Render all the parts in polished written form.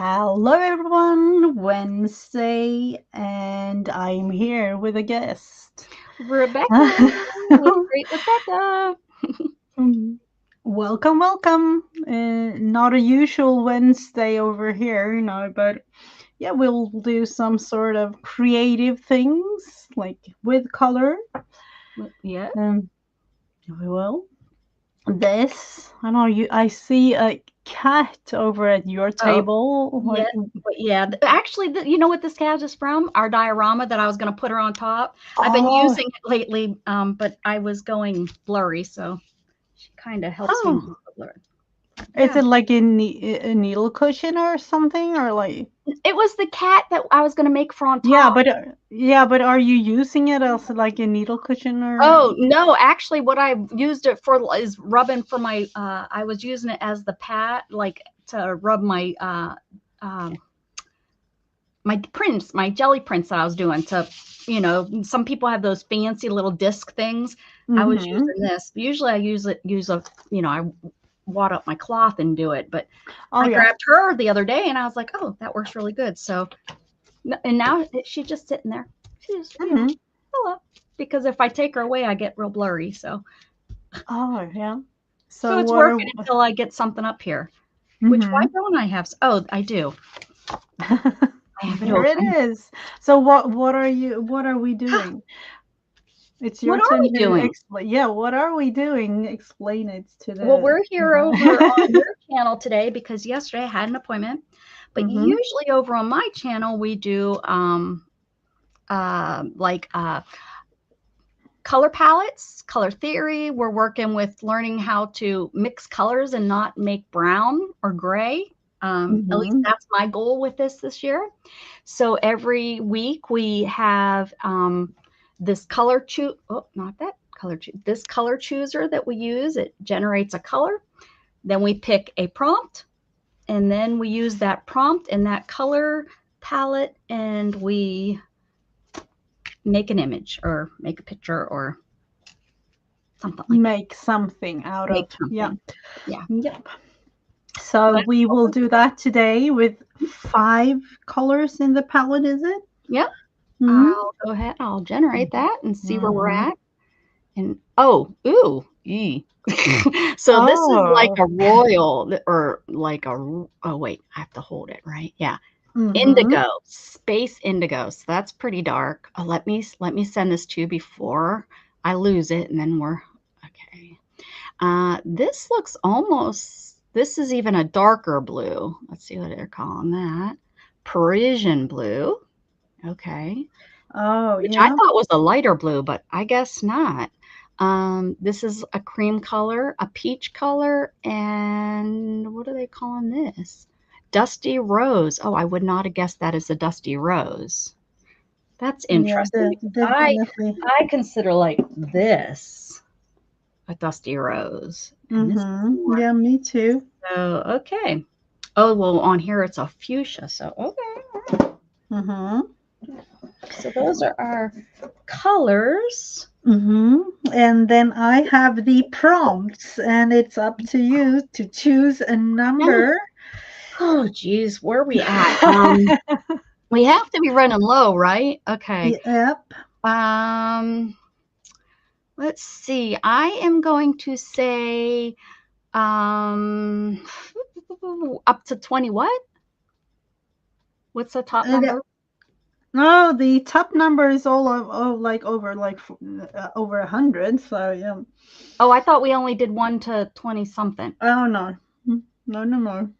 Hello, everyone. Wednesday, and I'm here with a guest. Rebecca with Great Rebecca. Welcome, welcome. Not a usual Wednesday over here, but yeah, we'll do some sort of creative things like with color. Yeah. We will. I see a cat over at your Oh, table. yeah. But yeah. Actually, you know what this cat is from? Our diorama that I was going to put her on top. I've been Oh, using it lately, but I was going blurry, so she kind of helps me oh. with the blur. Is Yeah. it like a needle cushion or something, or like? It was the cat that I was going to make for on Yeah, top. but are you using it as like a needle cushion or? Oh, no, actually what I used it for is rubbing for my I was using it as the pad, like to rub um my prints, my jelly prints that I was doing to, some people have those fancy little disc things. I was Mm-hmm. using this. Usually I I wad up my cloth and do it, but Oh I yeah. grabbed her the other day and I was like, oh, that works really good. So, and now she's just sitting there. She's, Mm-hmm. hello. Because if I take her away, I get real blurry. Oh yeah. So So it's what are? working until I get something up here. Which, why Mm-hmm. don't I have? Oh, I do. I have it There it open. is. So what are we doing? It's your What are turn we to doing? explain. Yeah, what are we doing? Explain it to Well, the. we're here over on your channel today because yesterday I had an appointment. But Mm-hmm. usually over on my channel, we do like color palettes, color theory. We're working with learning how to mix colors and not make brown or gray. At least Mm-hmm. that's my goal with this year. So every week we have this color not that color this color chooser that we use. It generates a color. Then we pick a prompt, and then we use that prompt and that color palette, and we make an image or make a picture or something like that. Make something out of. Make Yeah. something. Yeah. Yep. So So that's we what will we're do that today with 5 colors in the palette, is it? Yep. Mm-hmm. I'll go ahead. I'll generate that and see where we're Mm-hmm. at. And oh, ooh, so this is like Oh. a royal or like a, oh wait, I have to hold it, right? Yeah. Mm-hmm. Indigo, space indigo. So that's pretty dark. Oh, let me send this to you before I lose it, and then we're okay. This looks almost. This is even a darker blue. Let's see what they're calling that. Parisian blue. Okay, Oh, which I yeah. thought was a lighter blue, but I guess not. This is a cream color, a peach color, and what are they calling this? Dusty rose. Oh, I would not have guessed that as a dusty rose. That's Yeah, interesting because definitely. I consider like this a dusty rose, and this is Mm-hmm. more. Yeah, me too. So okay. Oh well, on here it's a fuchsia. So okay. Mm-hmm. So those are our colors. Mm-hmm. And then I have the prompts, and it's up to you to choose a Now, number. oh geez, where are we at? We have to be running low, right? Okay. Yep. Um, let's see. I am going to say um up to 20 what? What's the top And, number? no, the top number is all like over 100. So yeah. Oh, I thought we only did 1 to 20 something. Oh no, no, no more.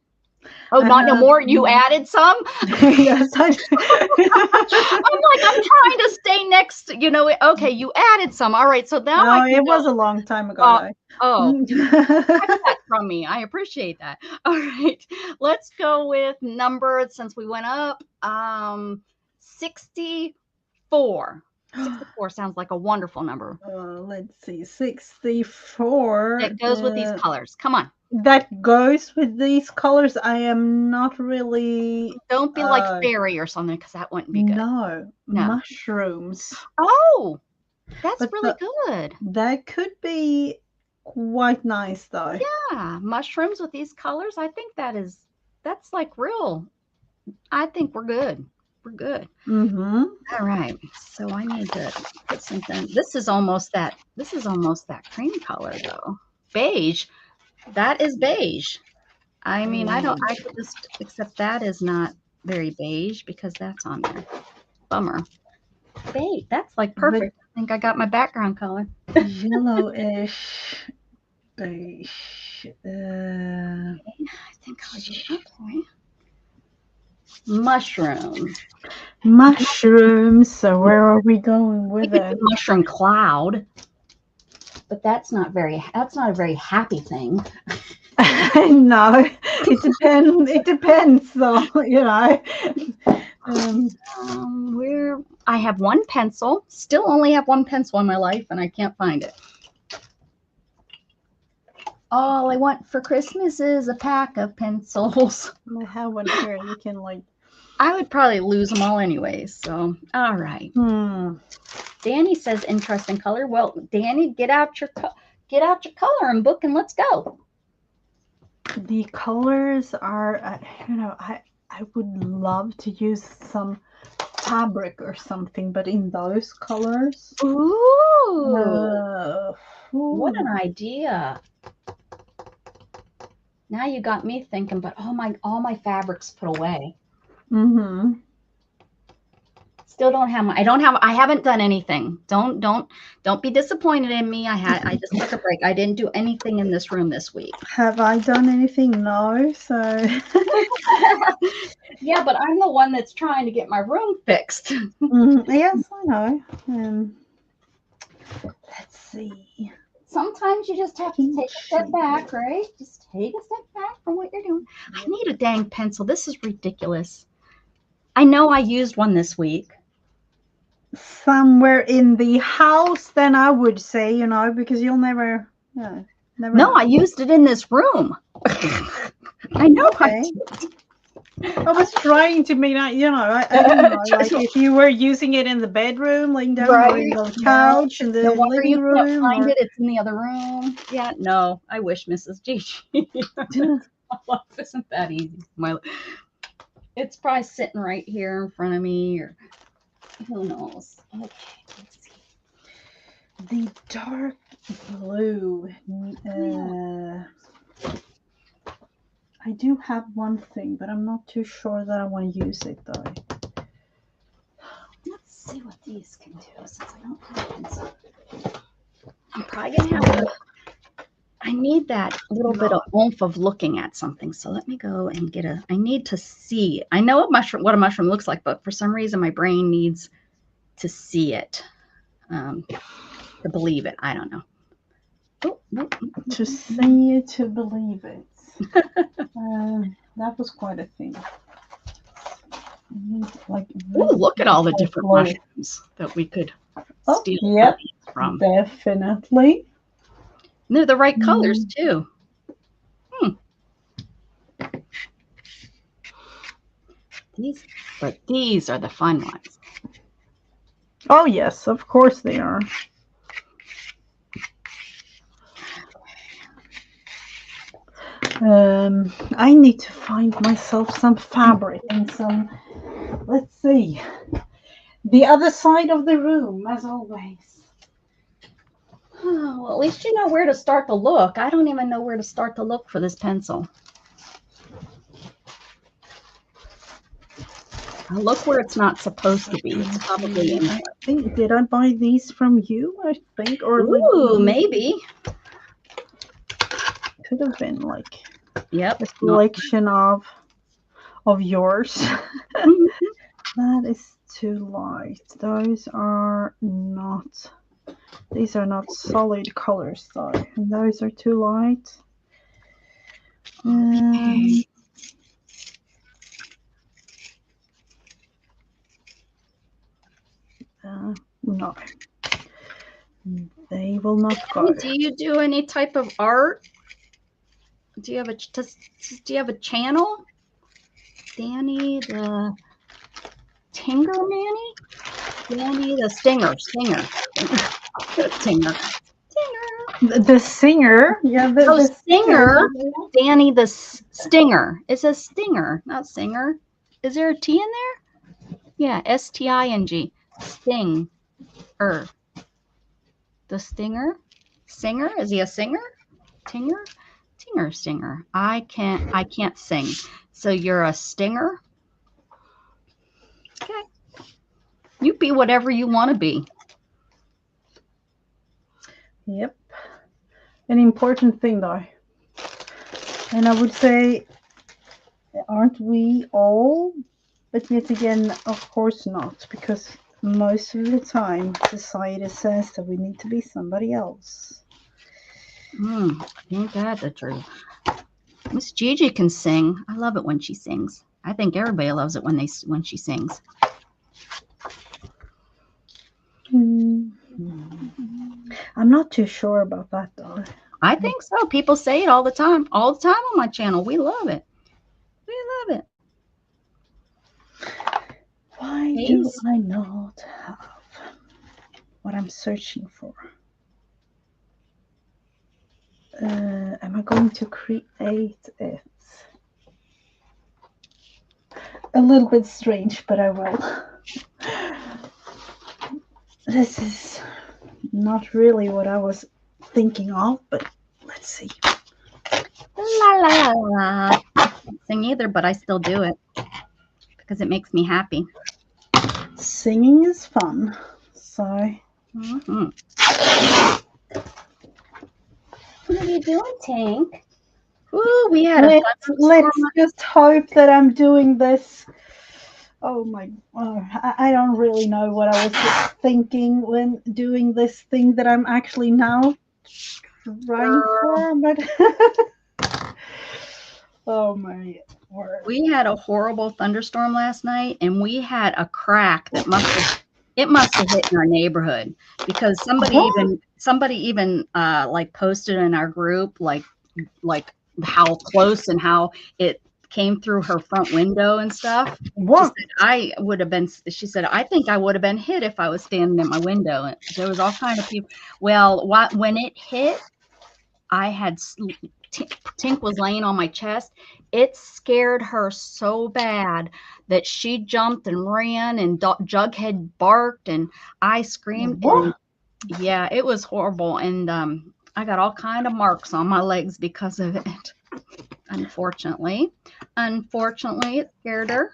Oh, I not no have more. You added some? yes. I'm like, I'm trying to stay next, okay, you added some. All right, so now I No, can it go. was a long time ago. Uh, Like, oh, you kept that from me. I appreciate that. All right, let's go with number since we went up. 64. 64 sounds like a wonderful number. let's see, 64. It goes with these colors. Come on. That goes with these colors. I am not really. Don't be like fairy or something because that wouldn't be good. No, No. mushrooms, Oh, that's but really good. that could be quite nice though. Yeah, mushrooms with these colors. I think that's like real. I think we're good. We're good. Mm-hmm. All right. So I need to put something. This is almost that. This is almost that cream color though. Beige. That is beige. I mean, I don't. I could just except that is not very beige because that's on there. Bummer. Beige. That's like But perfect. I think I got my background color. yellowish, beige. I think I'll use okay. Mushroom. Mushrooms. So where are we going We with could do it? mushroom cloud, but that's not very. That's not a very happy thing. No, it depends. It depends, though. You know. Um, Where I have one pencil. Still only have one pencil in my life, and I can't find it. All I want for Christmas is a pack of pencils. I have one here. You can like. I would probably lose them all anyways. So, all right. Danny says interesting color. Well, Danny, get out your coloring book and let's go. The colors are, I would love to use some fabric or something, but in those colors. Ooh, what an idea! Now you got me thinking. But all my fabrics put away. Mm-hmm. Still don't have my. I haven't done anything. Don't be disappointed in me. I just took a break. I didn't do anything in this room this week. Have I done anything? No. So. Yeah, but I'm the one that's trying to get my room fixed. Yes, I know. Let's see. Sometimes you just have to take a step back, right? Just take a step back from what you're doing. I need a dang pencil. This is ridiculous. I know I used one this week. Somewhere in the house, then I would say, because you'll never. Never. No, I used it in this room. I know. Okay. I was trying to make that, I don't know, like if you were using it in the bedroom, laying down, or in the couch, in the living room. Can't find it. It's in the other room. Yeah, no, I wish, Mrs. Gigi. Life isn't that easy. It's probably sitting right here in front of me, or who knows. Okay, let's see. The dark blue. I do have one thing, but I'm not too sure that I want to use it though. Let's see what these can do since I don't have a pencil. I'm probably gonna have to. I need that little bit of oomph of looking at something. So let me go and get I need to see. I know what a mushroom looks like, but for some reason my brain needs to see it, to believe it. I don't know. To see it, to believe it. That was quite a thing. Ooh, look at all the different mushrooms that we could steal from. Definitely. And they're the right colors too. These are the fun ones. Oh yes, of course they are. I need to find myself some fabric and some, let's see, the other side of the room, as always. Oh, well, at least you know where to start to look. I don't even know where to start to look for this pencil. I'll look where it's not supposed to be. It's probably in there. I think, did I buy these from you? I think, or ooh, maybe. Could have been like a collection of yours. That is too light. Those are not. These are not solid colors though, and those are too light. No, they will not go. Do you do any type of art? Do you have a channel? Danny the Tinger Manny? Danny the Stinger. The singer. Yeah, the singer. Danny the Stinger. It says Stinger, not singer. Is there a T in there? Yeah, S-T-I-N-G. Sting. The stinger? Singer? Is he a singer? Tinger? Tinger, stinger. I can't sing. So you're a stinger? Okay. You be whatever you want to be. Yep. An important thing though. And I would say, aren't we all? But yet again, of course not, because most of the time society says that we need to be somebody else. Ain't that the truth? Miss Gigi can sing. I love it when she sings. I think everybody loves it when she sings. I'm not too sure about that though. I think so. People say it all the time on my channel. We love it. We love it. Why do I not have what I'm searching for? Am I going to create it? A little bit strange, but I will. This is not really what I was thinking of, but let's see. La la la la. I can't sing either, but I still do it because it makes me happy. Singing is fun, so. What are you doing, Tank? Ooh, we had let's just hope that I'm doing this. Oh my, I don't really know what I was thinking when doing this thing that I'm actually now trying for, but oh my word. We had a horrible thunderstorm last night, and we had a crack that must have hit in our neighborhood because somebody even like posted in our group like how close and how it came through her front window and stuff. What? She said, I think I would have been hit if I was standing at my window. And there was all kind of people. Well, when it hit, I had Tink was laying on my chest. It scared her so bad that she jumped and ran, and Jughead barked, and I screamed. And yeah, it was horrible. And I got all kind of marks on my legs because of it. Unfortunately, it scared her.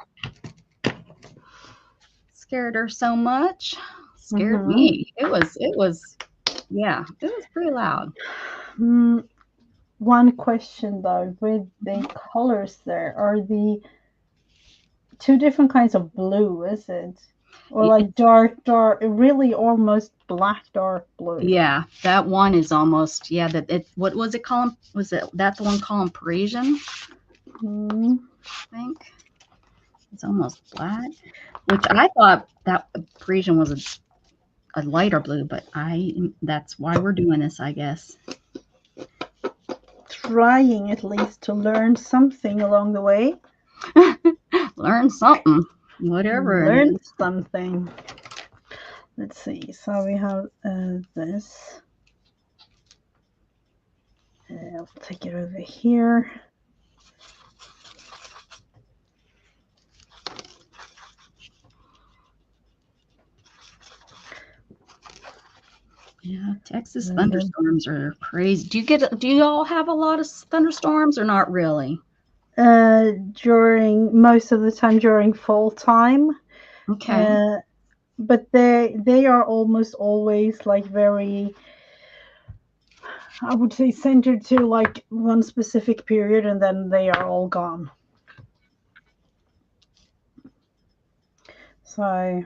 Scared her so much. Scared me. It was pretty loud. One question though, with the colors there, are the two different kinds of blue, is it? Or like dark, really almost black, dark blue. Yeah, that one is almost, what was it called? Was that the one called Parisian? I think. It's almost black, which I thought that Parisian was a lighter blue, but that's why we're doing this, I guess. Trying at least to learn something along the way. Learn something, whatever. Learn something. Let's see. So we have this. I'll take it over here. Yeah, Texas thunderstorms are crazy. Do you all have a lot of thunderstorms or not really? During most of the time during fall time. Okay. But they are almost always like very, I would say, centered to like one specific period, and then they are all gone. So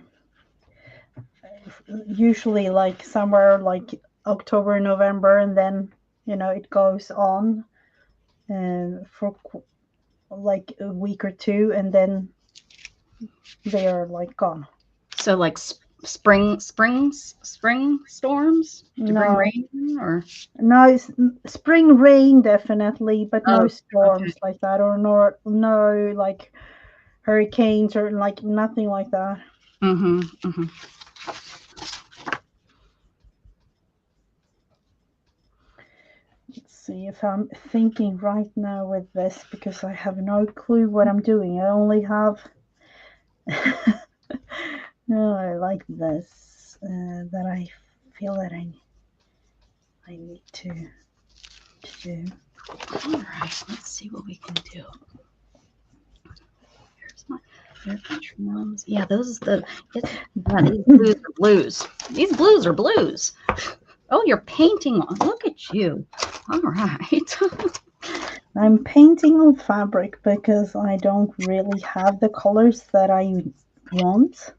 usually like somewhere like October, November, and then it goes on for like a week or two, and then they are like gone. So like spring storms to bring rain, or no, spring rain definitely, but no storms like that, or no like hurricanes or like nothing like that. Let's see if I'm thinking right now with this, because I have no clue what I'm doing. I only have No, I like this. That I feel that I need to do. All right, let's see what we can do. Here's my trims. Yeah, those are these blues are blues. These blues are blues. Oh, you're painting on. Look at you. All right. I'm painting on fabric because I don't really have the colors that I want.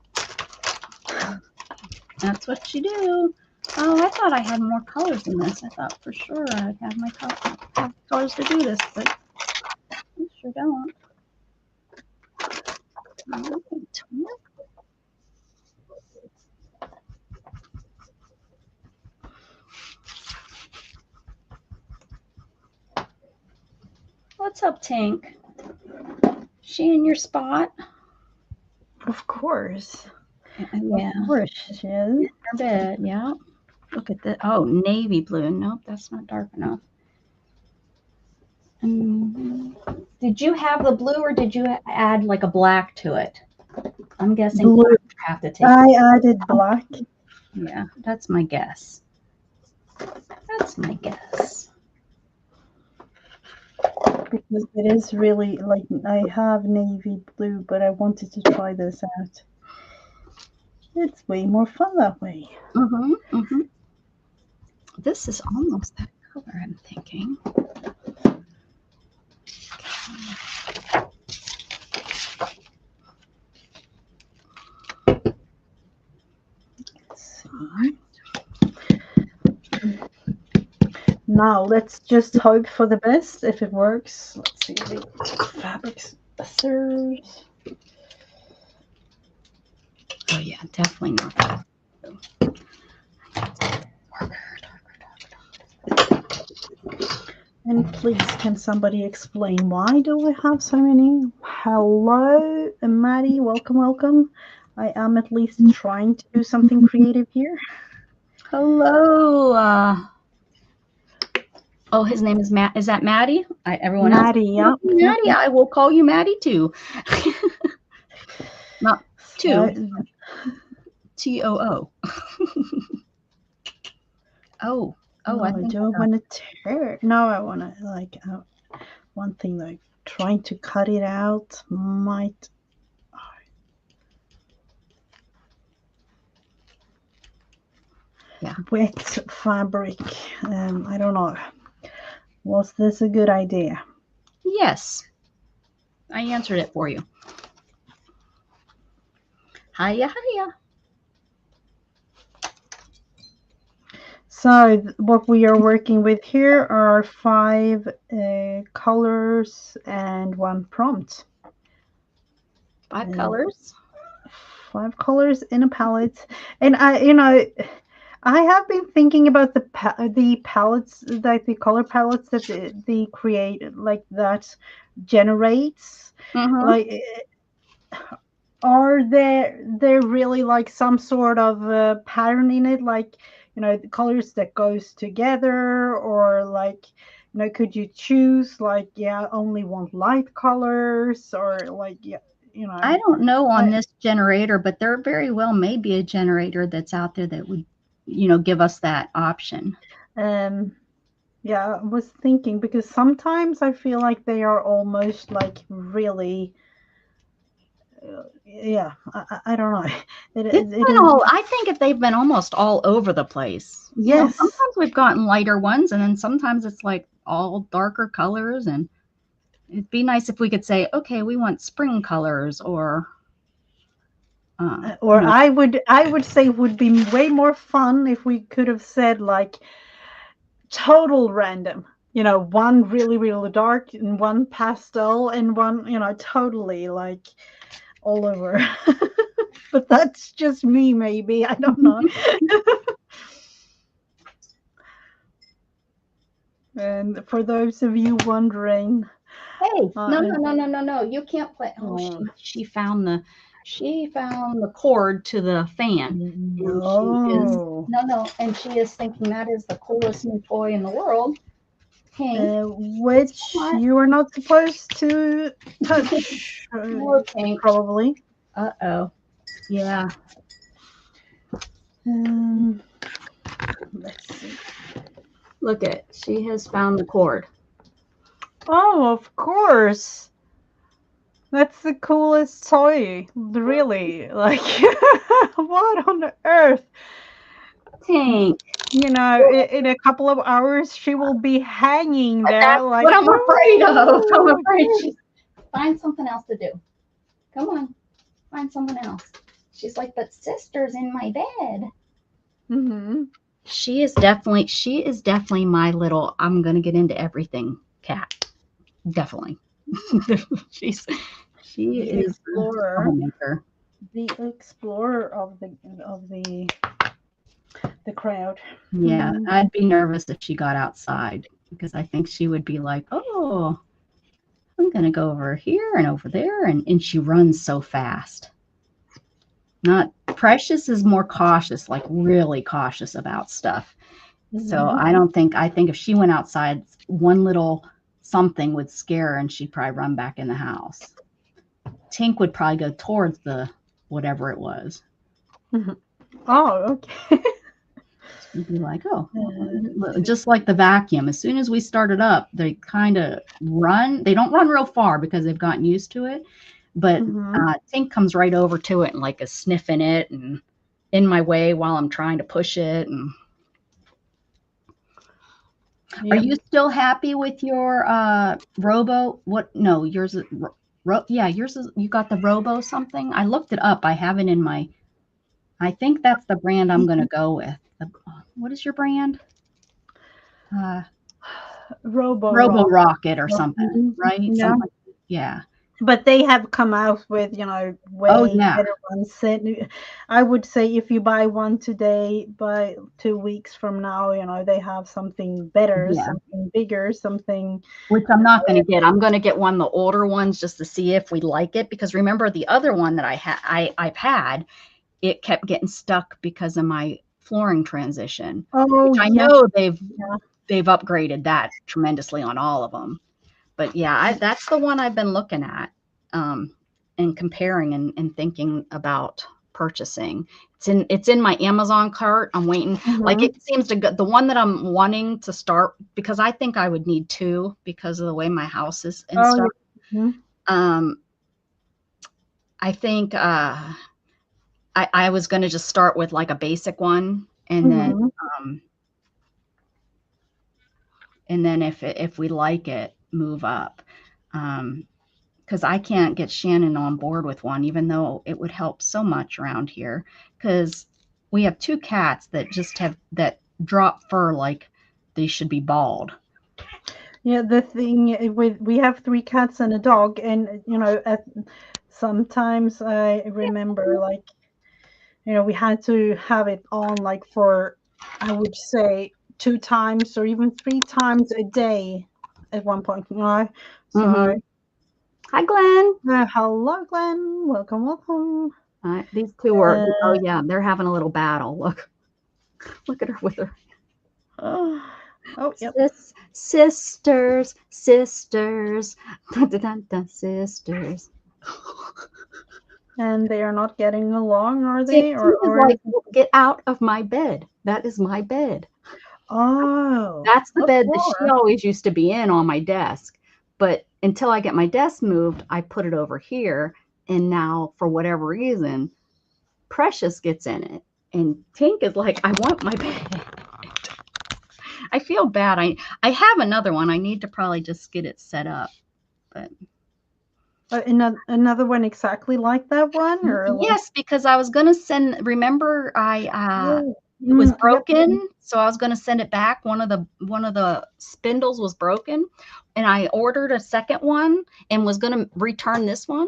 That's what you do. Oh, I thought I had more colors than this. I thought for sure I'd have my colors to do this, but I sure don't. What's up, Tink? She in your spot? Of course. Yeah. Of course she is. Her bed, yeah. Look at that. Oh, navy blue. Nope, that's not dark enough. Did you have the blue or did you add like a black to it? I'm guessing Blue. black you have to take. I added black. Yeah, that's my guess. That's my guess. Because it is really like I have navy blue, but I wanted to try this out. It's way more fun that way. This is almost that color, I'm thinking. Let's see. Now let's just hope for the best. If it works, let's see the fabric scissors. Oh yeah, definitely not that. And please, can somebody explain why do we have so many? Hello, Maddie. Welcome, welcome. I am at least trying to do something creative here. Hello. Oh, his name is Matt. Is that Maddie? Everyone Maddie, else? yeah. Maddie, I will call you Maddie too. Not two. Too. Oh, I think do I want to tear? No, I want to like one thing like trying to cut it out might. Yeah. Wet fabric. I don't know. Was this a good idea? Yes. I answered it for you. Hiya, hiya. So what we are working with here are 5 colors and 1 prompt. 5 colors. 5 colors in a palette. And I have been thinking about the palettes, like the color palettes that they create, like that generates. Like, are there really like some sort of pattern in it, like the colors that goes together, or like could you choose like only want light colors, or like I don't know on this generator, but there very well may be a generator that's out there that would give us that option. Yeah, I was thinking because sometimes I feel like they are almost like really I don't know. I think if they've been almost all over the place. Yes. Sometimes we've gotten lighter ones, and then sometimes it's like all darker colors. And it'd be nice if we could say, okay, we want spring colors, or I would say it would be way more fun if we could have said like total random. One really, really dark and one pastel and one, totally like all over. But that's just me, maybe. I don't know. And for those of you wondering, hey, no, you can't play. Oh, she found the cord to the fan. No. And she is thinking that is the coolest new toy in the world. Which you are not supposed to touch, probably. Uh-oh. Yeah. Let's see. Look at, she has found the cord. Oh, of course. That's the coolest toy, really. Like, what on earth? Tink. You know, in a couple of hours, she will be hanging there. That's Like, what I'm afraid of. I'm oh, afraid she's find something else to do. Come on, find someone else. She's like, but sister's in my bed. mm-hmm. She is definitely my little I'm gonna get into everything cat. Definitely. she The is a explorer, troublemaker. the explorer of the crowd. Yeah, I'd be nervous if she got outside because I think she would be like, oh, I'm gonna go over here and over there, and she runs so fast. Not Precious is more cautious, like really cautious about stuff. So I think if she went outside, one little something would scare her and she'd probably run back in the house. Tink would probably go towards the whatever it was. Mm-hmm. Oh, okay. She'd be like, oh, just like the vacuum. As soon as we started up, they kind of run. They don't run real far because they've gotten used to it. But Tink comes right over to it and like is sniffing it and in my way while I'm trying to push it. And are you still happy with your Robo? What? No, yours is yours is, you got the Robo something. I looked it up. I have it in my. I think that's the brand I'm going to go with. What is your brand? Robo Rocket or something, right? Yeah. Something, yeah. But they have come out with, way better ones. I would say if you buy one today, by 2 weeks from now, they have something better, something bigger, something. Which I'm not going to get. I'm going to get one of the older ones just to see if we like it. Because remember the other one that I've had, it kept getting stuck because of my flooring transition. Oh, which I know they've upgraded that tremendously on all of them. But yeah, that's the one I've been looking at and comparing and thinking about purchasing. It's in my Amazon cart. I'm waiting. Like it seems to go, the one that I'm wanting to start, because I think I would need two because of the way my house is and stuff. I think I was going to just start with like a basic one and then if we like it, move up. Because I can't get Shannon on board with one, even though it would help so much around here. Because we have two cats that just that drop fur like they should be bald. Yeah, the thing we have 3 cats and a dog, and sometimes I remember like we had to have it on like for, I would say, 2 times or even 3 times a day at one point. So hi, Glenn. Hello, Glenn. Welcome. These two are they're having a little battle. Look at her with her. Yep. Sisters. Sisters. And they are not getting along, are they? Or like, get out of my bed. That is my bed. Oh. That's the bed that she always used to be in on my desk. But until I get my desk moved, I put it over here. And now, for whatever reason, Precious gets in it. And Tink is like, I want my bed. I feel bad. I have another one. I need to probably just get it set up. But another one exactly like that one? Or yes, because I was going to send, remember it was broken, so I was going to send it back. One of the spindles was broken, and I ordered a second one and was going to return this one.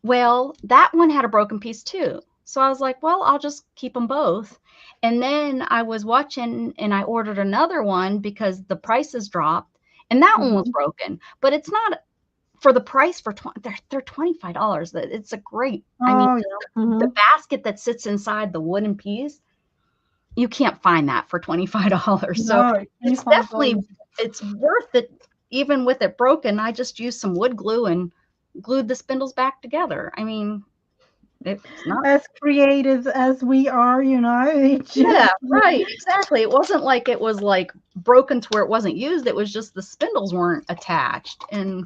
Well, that one had a broken piece too. So I was like, well, I'll just keep them both. And then I was watching and I ordered another one because the prices dropped and that one was broken, but it's not for the price for they're $25. It's a great, the basket that sits inside the wooden piece, you can't find that for $25. So it's definitely, it's worth it. Even with it broken, I just used some wood glue and glued the spindles back together. I mean, It's not. As creative as we are, it Yeah, just right. Exactly. It wasn't like it was like broken to where it wasn't used. It was just the spindles weren't attached. And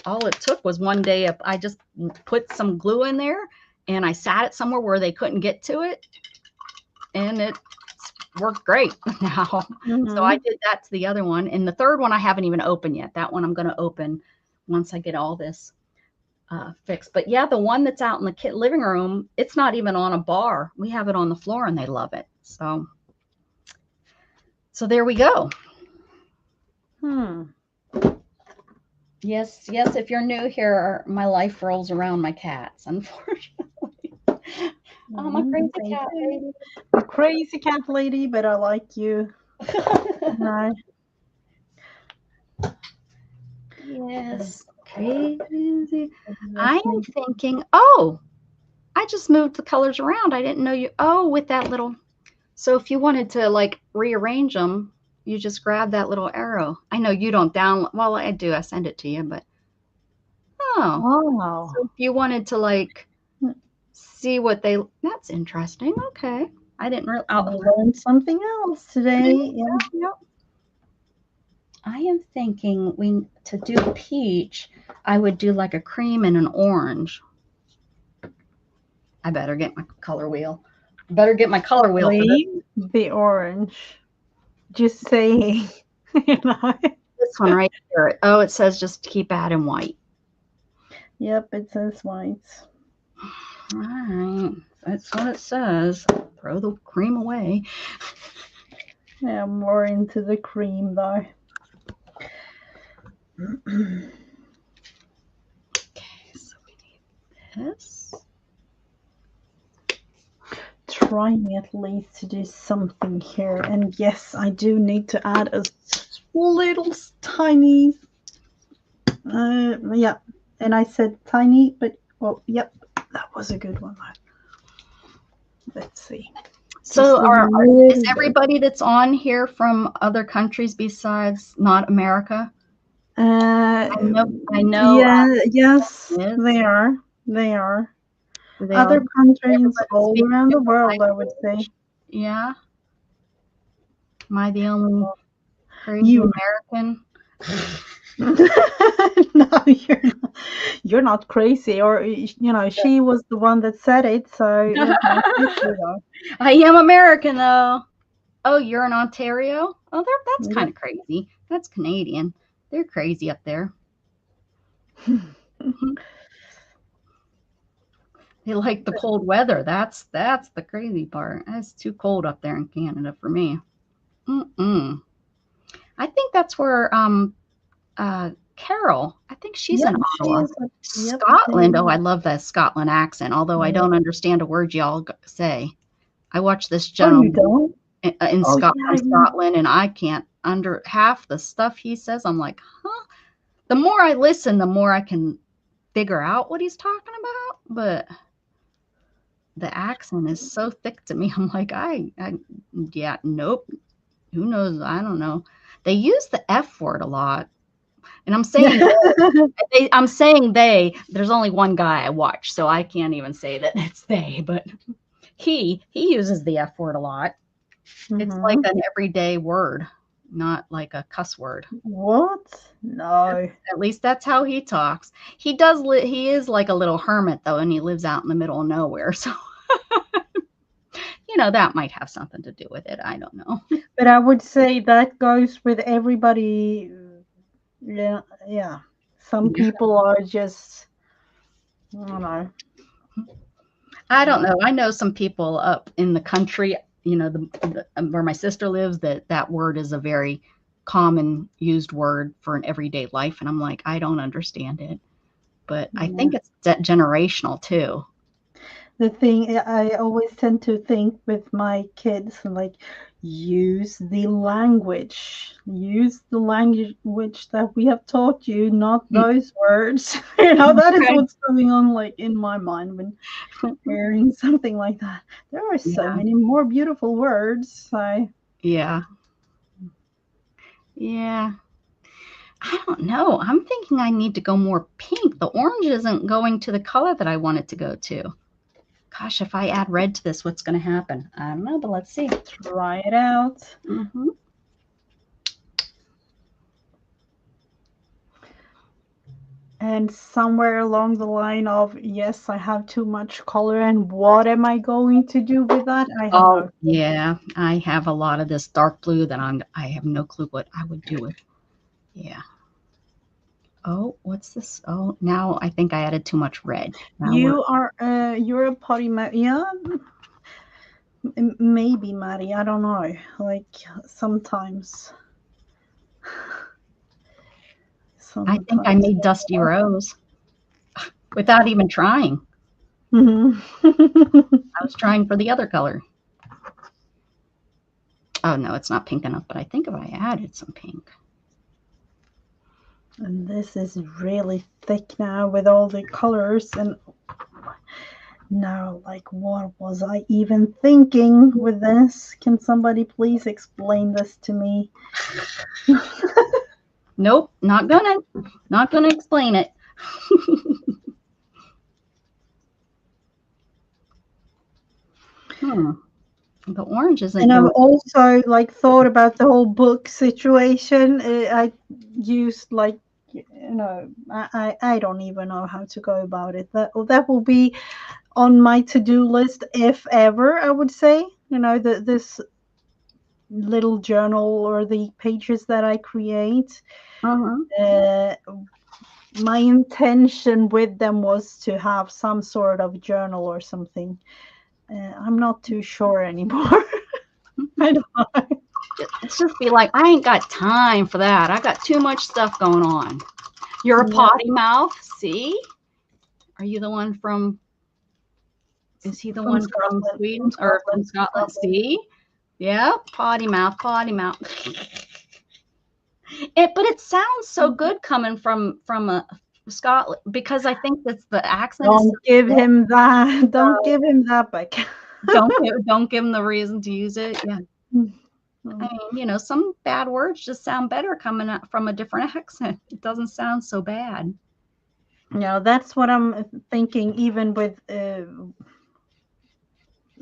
all it took was one day I just put some glue in there and I sat it somewhere where they couldn't get to it. And it worked great now. So I did that to the other one. And the third one I haven't even opened yet. That one I'm going to open once I get all this fixed. But yeah, the one that's out in the living room, it's not even on a bar. We have it on the floor and they love it. So there we go. Yes, if you're new here, my life rolls around my cats, unfortunately. I'm a crazy cat lady. A crazy cat lady, but I like you. No. Yes, crazy. I am thinking, oh, I just moved the colors around. I didn't know you. Oh, with that little. So if you wanted to like rearrange them, you just grab that little arrow. I know you don't download. Well, I do. I send it to you, but Oh. So if you wanted to like see what they. That's interesting. Okay, I didn't really. I learned something else today. Yep. I am thinking to do peach, I would do like a cream and an orange. I better get my color wheel. Better get my color wheel for this. The orange. Just saying. This one right here. Oh, it says just keep adding white. Yep, it says white. All right. That's what it says. Throw the cream away. Yeah, I'm more into the cream though. Okay, so we need this. Trying at least to do something here. And yes, I do need to add a little tiny. Yeah, and I said tiny, but well, yep, that was a good one. Let's see. So is everybody that's on here from other countries besides not America? I know. Yeah, yes, they are. They are. Other countries all around the world, I would say. Yeah. Am I the only crazy American? No, you're not crazy, or she was the one that said it, so it's not crazy, though. I am American though. Oh, you're in Ontario? Oh, that's kind of crazy. That's Canadian. They're crazy up there. They like the cold weather. That's the crazy part. It's too cold up there in Canada for me. I think that's where Carol, I think she's in Ottawa. Scotland. Oh, I love that Scotland accent, although I don't understand a word y'all say. I watched this gentleman in Scotland, and I can't under half the stuff he says. I'm like, huh? The more I listen, the more I can figure out what he's talking about. But the accent is so thick to me. I'm like, yeah, nope. Who knows? I don't know. They use the F word a lot. And I'm saying they, there's only one guy I watch, so I can't even say that it's they, but he uses the F word a lot. It's like an everyday word, not like a cuss word. What? No. At least that's how he talks. He is like a little hermit though, and he lives out in the middle of nowhere, so that might have something to do with it. I don't know. But I would say that goes with everybody. Yeah. Some people are just, I don't know. I don't know. I know some people up in the country, where my sister lives, that word is a very common used word for an everyday life. And I'm like, I don't understand it. But I think it's generational too. The thing I always tend to think with my kids, like, use the language that we have taught you, not those words. That is what's going on, like, in my mind when hearing something like that. There are so many more beautiful words. So yeah. I don't know. I'm thinking I need to go more pink. The orange isn't going to the color that I want it to go to. Gosh, if I add red to this, what's going to happen? I don't know, but let's see. Try it out. Mm-hmm. And somewhere along the line of, yes, I have too much color, and what am I going to do with that? I have no clue. Yeah, I have a lot of this dark blue that I have no clue what I would do with. Yeah. Oh, what's this? Oh, now I think I added too much red. Now You're a potty mouth. Yeah, maybe, Maddie. I don't know. Like sometimes. I think I made Dusty Rose without even trying. Mhm. I was trying for the other color. Oh, no, it's not pink enough, but I think if I added some pink. And this is really thick now with all the colors. And now, like, what was I even thinking with this? Can somebody please explain this to me? Nope, not gonna explain it. The orange isn't And I've going. also like thought about the whole book situation. I used like, I don't even know how to go about it. That will be on my to-do list if ever, I would say. This little journal or the pages that I create. Uh, my intention with them was to have some sort of journal or something. I'm not too sure anymore. I don't know. It's just be like, I ain't got time for that. I got too much stuff going on. You're a potty mouth, see? Are you the one from? Is he the one from Sweden or from Scotland? See? Yeah, potty mouth, potty mouth. But it sounds so good coming from a Scotland, because I think that's the accent. Don't give him that. Don't give him that back. don't give him the reason to use it. Yeah. I mean, some bad words just sound better coming out from a different accent. It doesn't sound so bad. That's what I'm thinking. Even with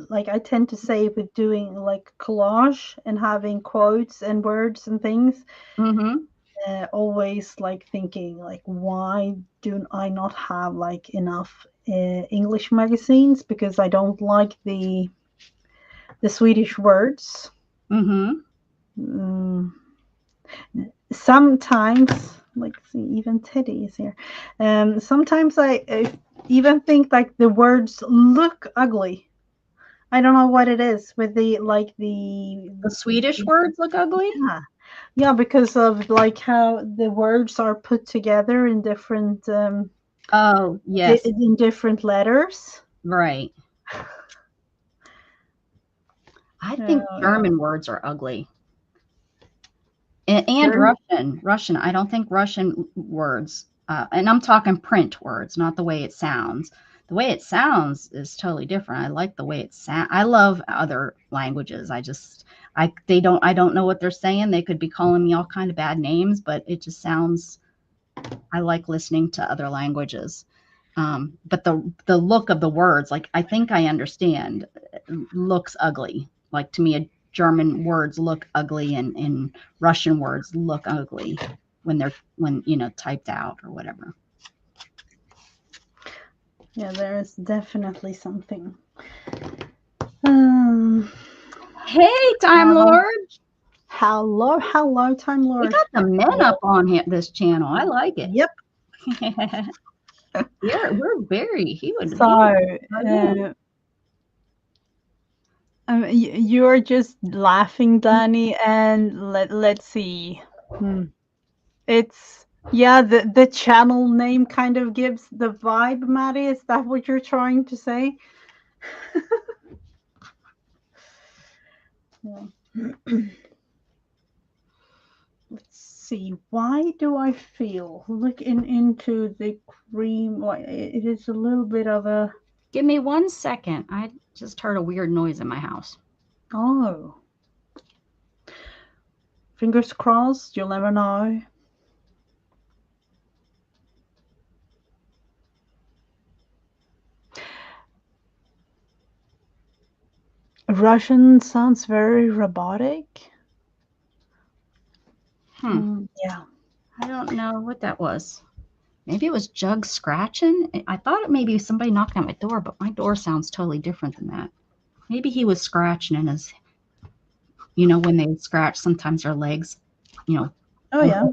like, I tend to say with doing like collage and having quotes and words and things. Always like thinking like, why do I not have like enough English magazines, because I don't like the Swedish words. Sometimes, like, see, even Teddy is here. Sometimes I even think like the words look ugly. I don't know what it is with the Swedish words look ugly. Yeah, because of like how the words are put together in different Oh, yes. in different letters. Right. I think German words are ugly. And Russian. I don't think Russian words, and I'm talking print words, not the way it sounds. The way it sounds is totally different. I like the way it sounds. I love other languages. I don't know what they're saying. They could be calling me all kind of bad names, but it just sounds. I like listening to other languages. But the look of the words, like, I think I understand, looks ugly. Like, to me, German words look ugly, and Russian words look ugly when typed out or whatever. Yeah, there is definitely something. Hey, Time Lord. Hello, Time Lord. We got the men up on this channel. I like it. Yep. We're very. He would. You're just laughing, Danny, and let's see. It's the channel name kind of gives the vibe, Maddie. Is that what you're trying to say? Let's see. Why do I feel looking into the cream? It is a little bit of a. Give me 1 second. I just heard a weird noise in my house. Oh. Fingers crossed. You'll never know. Russian sounds very robotic. Yeah. I don't know what that was. Maybe it was Jug scratching. I thought it maybe somebody knocking at my door, but my door sounds totally different than that. Maybe he was scratching in his, when they scratch, sometimes their legs, Oh yeah.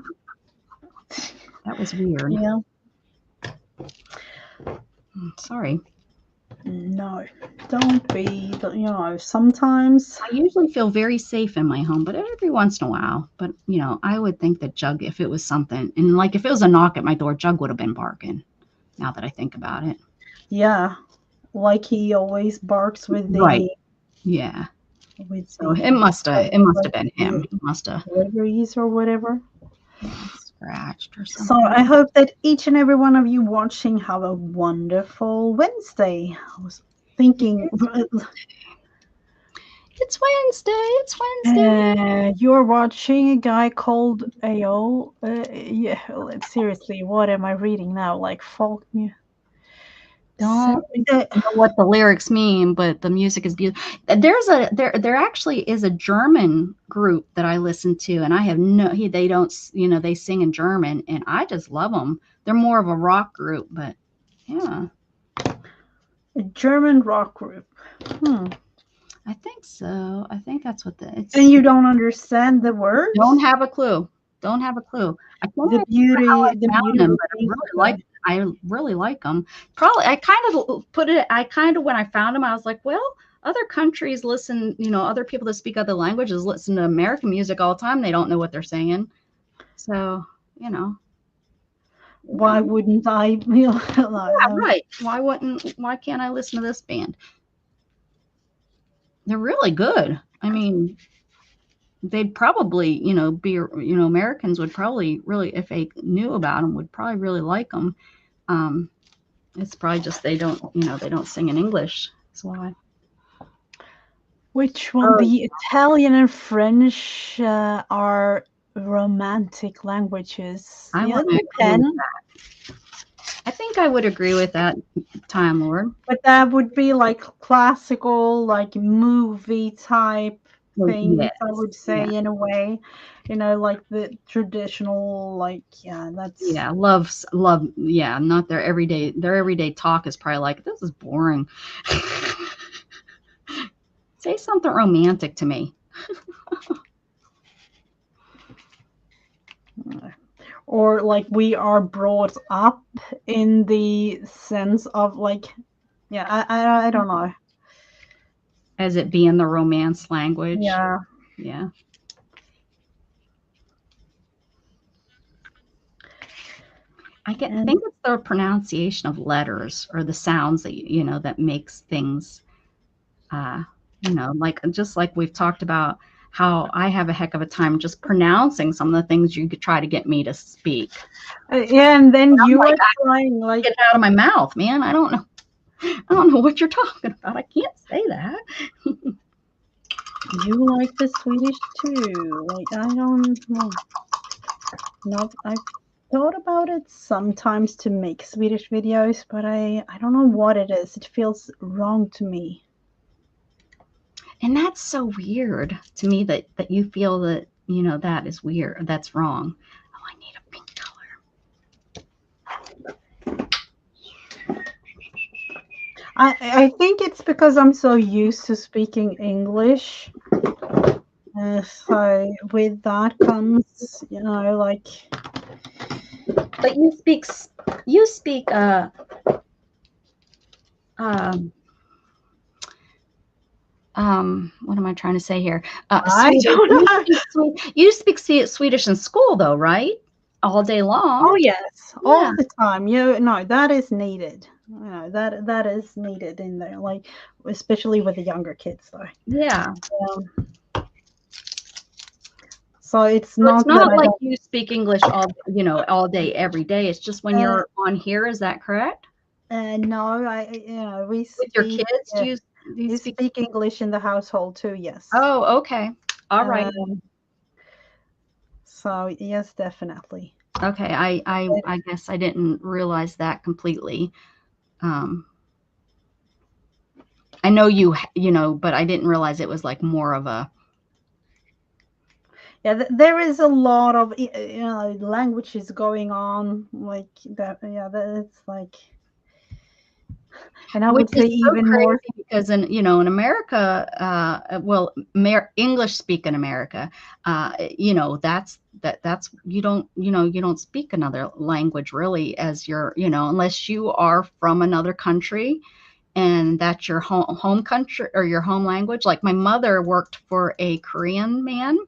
That was weird. Yeah. Sorry. No, don't be. Sometimes. I usually feel very safe in my home, but every once in a while. But I would think that Jug, if it was something, and like if it was a knock at my door, Jug would have been barking. Now that I think about it. Yeah, like he always barks with Right. the Yeah. with So the it must have been him. He must have deliveries or whatever. scratched or So something. I hope that each and every one of you watching have a wonderful Wednesday. I was thinking It's Wednesday. It's Wednesday. you're watching a guy called AO. Yeah, seriously, what am I reading now? Like folk music. Don't know what the lyrics mean, but the music is beautiful. There actually is a German group that I listen to, and I have they don't, they sing in German, and I just love them. They're more of a rock group, but yeah. A German rock group. I think so. I think that's what it's. And you don't understand the words? Don't have a clue. Don't have a clue. I can't The beauty, the beauty them, of but being I really like them. Probably, I kind of when I found them, I was like, well, other countries listen, other people that speak other languages listen to American music all the time. They don't know what they're saying. So, Why wouldn't I be like yeah, right. Why can't I listen to this band? They're really good. I mean, they'd probably, be, Americans would probably really, if they knew about them, would probably really like them. It's probably just they don't sing in English. That's why. Which one? The Italian and French are romantic languages. I Yeah, want they to agree with can. that. I think I would agree with that, Time Lord. But that would be like classical, like movie type things, Yes. I would say, Yeah. in a way. Like the traditional, that's. Yeah, love. Yeah, not their everyday. Their everyday talk is probably like, this is boring. Say something romantic to me. Or like we are brought up in the sense of like, I don't know. As it being the romance language. Yeah. Yeah. Think it's the pronunciation of letters or the sounds that that makes things like just like we've talked about how I have a heck of a time just pronouncing some of the things you could try to get me to speak. Yeah, and then you are trying like get it out of my mouth, man. I don't know what you're talking about. I can't say that. You like the Swedish too. Like I don't know. Not I've thought about it sometimes to make Swedish videos, but I don't know what it is. It feels wrong to me. And that's so weird to me that you feel that, that is weird. That's wrong. Oh, I need a pink color. I think it's because I'm so used to speaking English. So with that comes, like. But you speak what am I trying to say here? I don't know. You speak Swedish in school though, right? All day long. Oh yes, all the time. No, that is needed. That is needed in there, like especially with the younger kids though. Yeah. So it's not like you speak English all day every day. It's just when you're on here. Is that correct? No, we speak, with your kids. Do you speak English in the household too? Yes. Oh, okay. All right. So yes, definitely. Okay, I guess I didn't realize that completely. I know you know, but I didn't realize it was like more of a. Yeah, there is a lot of languages going on like that. Yeah, it's like, and I Which would is say so even more. crazy because in America, well, English speak in America, that's you don't speak another language really as unless you are from another country and that's your home country or your home language. Like my mother worked for a Korean man.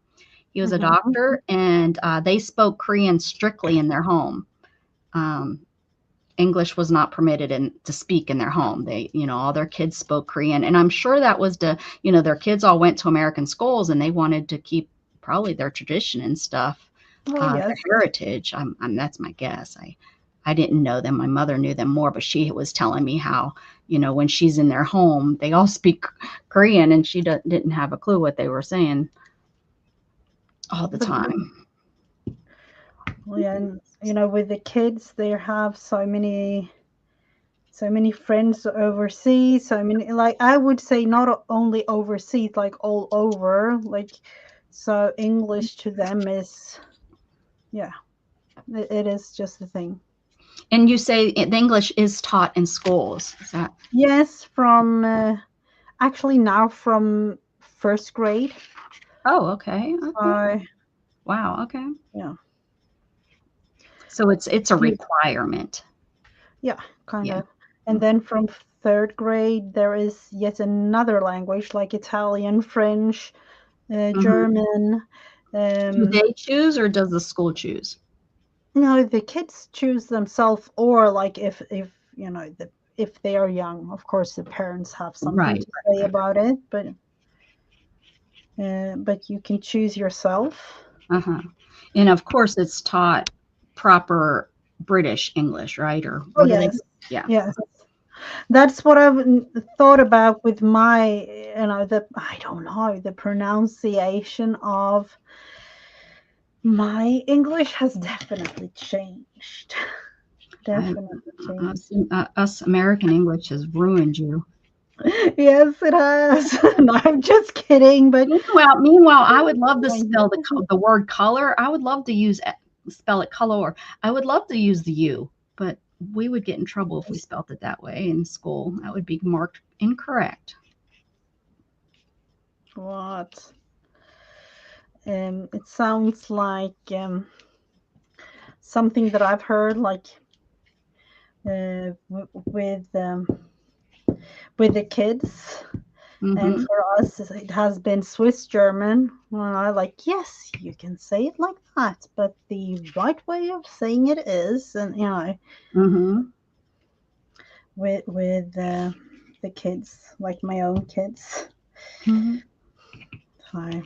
He was a Mhm. doctor, and they spoke Korean strictly in their home. Um, English was not permitted to speak in their home. All their kids spoke Korean. And I'm sure that was their kids all went to American schools and they wanted to keep probably their tradition and stuff, Oh their yes. heritage. That's my guess. I didn't know them. My mother knew them more, but she was telling me how, when she's in their home, they all speak Korean and she didn't have a clue what they were saying all the But time. yeah, and with the kids, they have so many friends overseas. So many, like I would say, not only overseas, like all over. Like, so English to them is, yeah, it is just a thing. And you say the English is taught in schools. Is that? Yes, from actually now from first grade. Oh, okay. Okay. So Wow. Okay. yeah, So it's a you requirement. yeah, kind Yeah. of. And then from third grade, there is yet another language like Italian, French, Mhm. German. Do Um, they choose or does the school choose? no, the kids choose themselves, or like if if they are young, of course the parents have something Right, to say right, about it, but you can choose yourself. right. Uh-huh. And of course it's taught proper British English, right? Or Oh what do they? yes, Yeah. yes. That's what I've thought about with my, the I don't know, the pronunciation of my English has definitely changed. I, Definitely changed. us American English has ruined you. Yes, it has. No, I'm just kidding, but Meanwhile, I would love to spell the word color. I would love to spell it color. I would love to use the U, but we would get in trouble if we spelled it that way in school. That would be marked incorrect. what? It sounds like something that I've heard, like with the kids. And Hmm. for us, it has been Swiss German. Well, I like, yes, you can say it like that, but the right way of saying it is, and Hmm. with the kids, like my own kids, Hmm. I,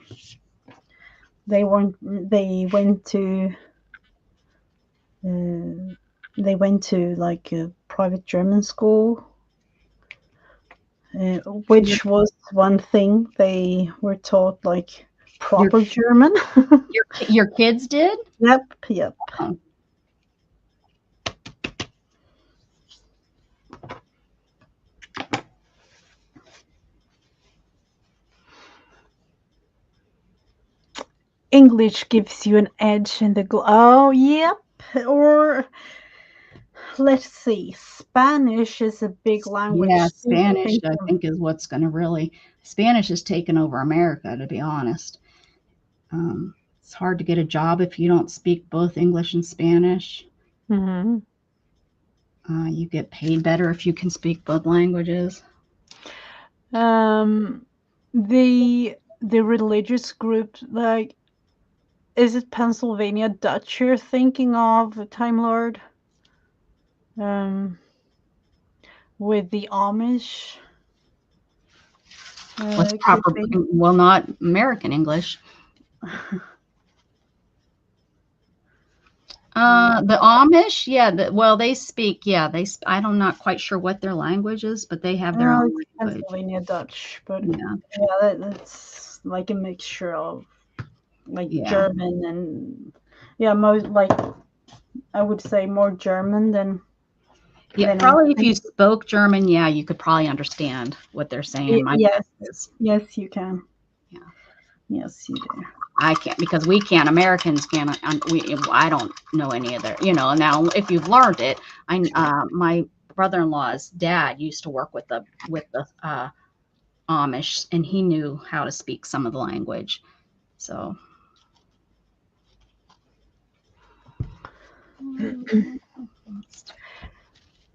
uh, they went to like a private German school, Your, which was one thing they were taught, like your proper German. your kids did? Yep, yep. Oh, English gives you an edge in the oh, yep. Or let's see, Spanish is a big yeah, language too. Spanish I think is what's going to really. Spanish has taken over America, to be honest. It's hard to get a job if you don't speak both English and Spanish. Mhm. You get paid better if you can speak both languages. Um, the religious group, like, is it Pennsylvania Dutch you're thinking of, Time Lord? Um, with the Amish, What's could proper? be. Well, not American English. The Amish, yeah. Well, they speak. Yeah, I'm not quite sure what their language is, but they have their Oh, own it's language. Pennsylvania Dutch, but Yeah, yeah, that's like a mixture of like yeah. German and, yeah, most like I would say more German than. Yeah, than probably if in, you spoke German, yeah, you could probably understand what they're saying. My yes, guess is, yes, you can. yeah, Yes, you do. I can't because we can't. Americans can't. I don't know any of their. Now if you've learned it, my brother-in-law's dad used to work with the Amish, and he knew how to speak some of the language. So.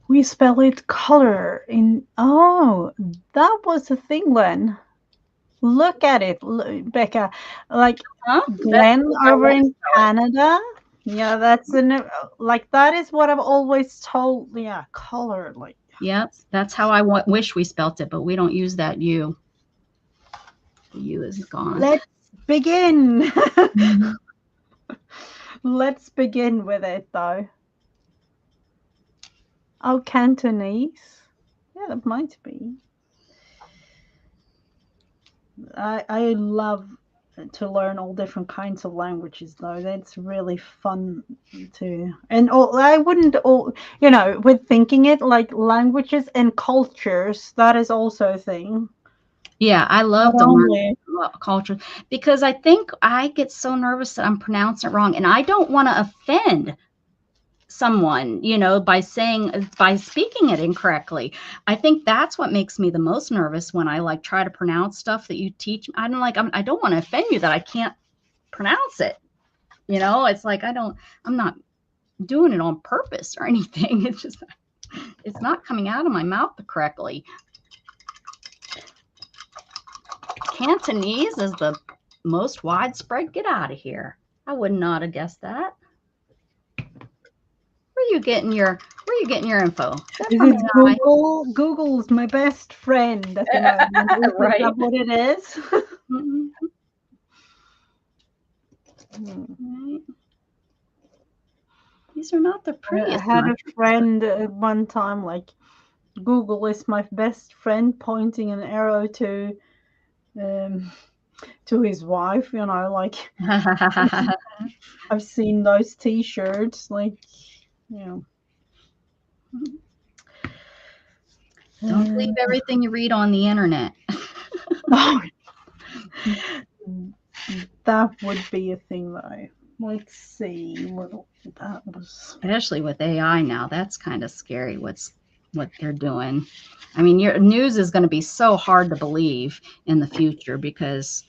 We spell it color in. Oh, that was the thing, Glenn. Look at it, Becca. Like Huh? That's Glenn how I over want to in spell it. Canada. Yeah, that's like that is what I've always told. Yeah, color. Like, Yep, that's how I wish we spelt it, but we don't use that U. The U is gone. let's begin. Mhm. Let's begin with it, though. Oh, Cantonese. Yeah, that might be. I love to learn all different kinds of languages, though. That's really fun to. And I wouldn't all, with thinking it like languages and cultures, that is also a thing. Yeah, I Not love to learn only. culture because I think I get so nervous that I'm pronouncing it wrong, and I don't want to offend someone, by speaking it incorrectly. I think that's what makes me the most nervous when I like try to pronounce stuff that you teach. I don't want to offend you that I can't pronounce it. It's like I'm not doing it on purpose or anything. It's not coming out of my mouth correctly. Cantonese is the most widespread. Get out of here. I would not have guessed that. Where are you getting your info? Is that Is from it AI? Google? Google's my best friend at the moment. Is Right. that what it is? Mhm. Hmm. Right. These are not the I prettiest had a mushrooms, but friend at one time, like, Google is my best friend, pointing an arrow um, to his wife, like I've seen those T-shirts, like, you know. don't believe everything you read on the internet. Oh, that would be a thing, though. Let's see what that was. Especially with AI now. That's kind of scary what they're doing. I mean, your news is going to be so hard to believe in the future because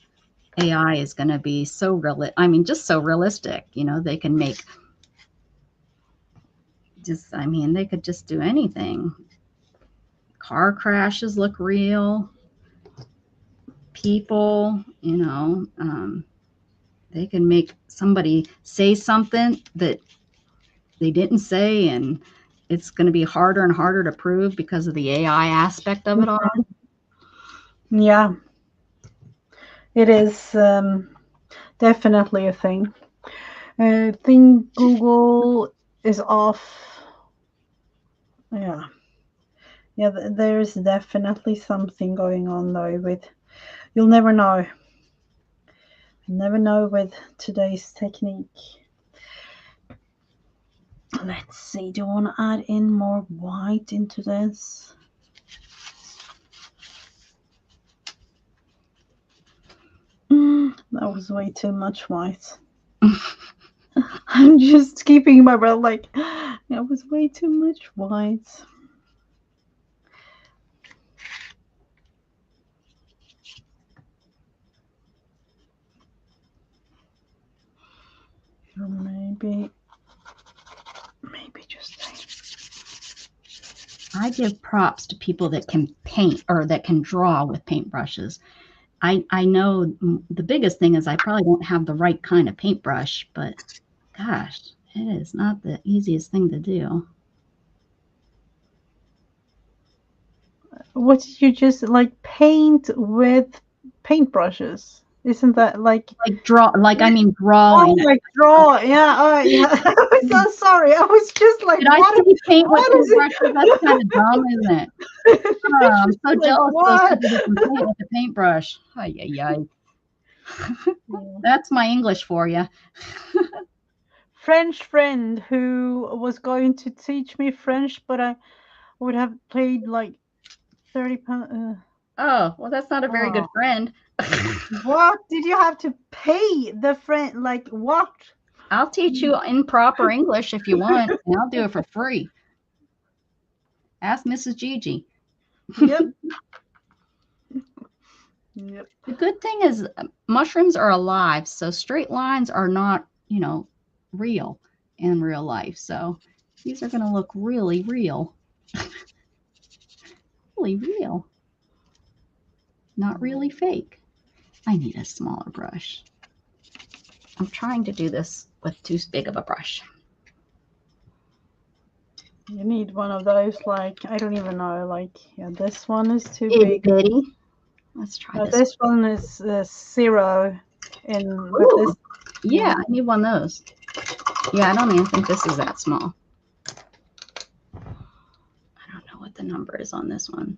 AI is going to be so real. I mean, just so realistic. They can make they could just do anything. Car crashes look real. People, they can make somebody say something that they didn't say, and it's going to be harder and harder to prove because of the AI aspect of it all. Yeah, it is definitely a thing. I think Google is off. Yeah, yeah. There's definitely something going on, though. With you'll never know. Never know with today's technique. Let's see. Do you want to add in more white into this? That was way too much white. I'm just keeping my breath. Like, that was way too much white. Or maybe just. I give props to people that can paint or that can draw with paintbrushes. I know the biggest thing is I probably don't have the right kind of paintbrush, but gosh, it is not the easiest thing to do. What did you just like paint with paintbrushes? Isn't that like? Drawing. Oh, like draw? Yeah. Oh, yeah. I'm so sorry. I was just like, Did I what? say paint with What is paintbrushes? That's kind of dumb, isn't it? it? Oh, I'm Just so like jealous of those what? people that can paint with a paintbrush. Ay, ay, ay. Yeah. That's my English for you. French friend who was going to teach me French, but I would have paid like 30 pounds. Oh, well, that's not a very good Oh, friend. what did you have to pay the friend? Like what? I'll teach you in proper English if you want, and I'll do it for free. Ask Mrs. Gigi. Yep. Yep. The good thing is mushrooms are alive, so straight lines are not, real in real life. So these are going to look really real. Really real. Not really fake. I need a smaller brush. I'm trying to do this with too big of a brush. You need one of those, like, I don't even know, like, yeah, this one is too Itty big. bitty. Let's try this. This one is 0 in, but Ooh, this, yeah, I need one of those. Yeah, I don't even think this is that small. I don't know what the number is on this one.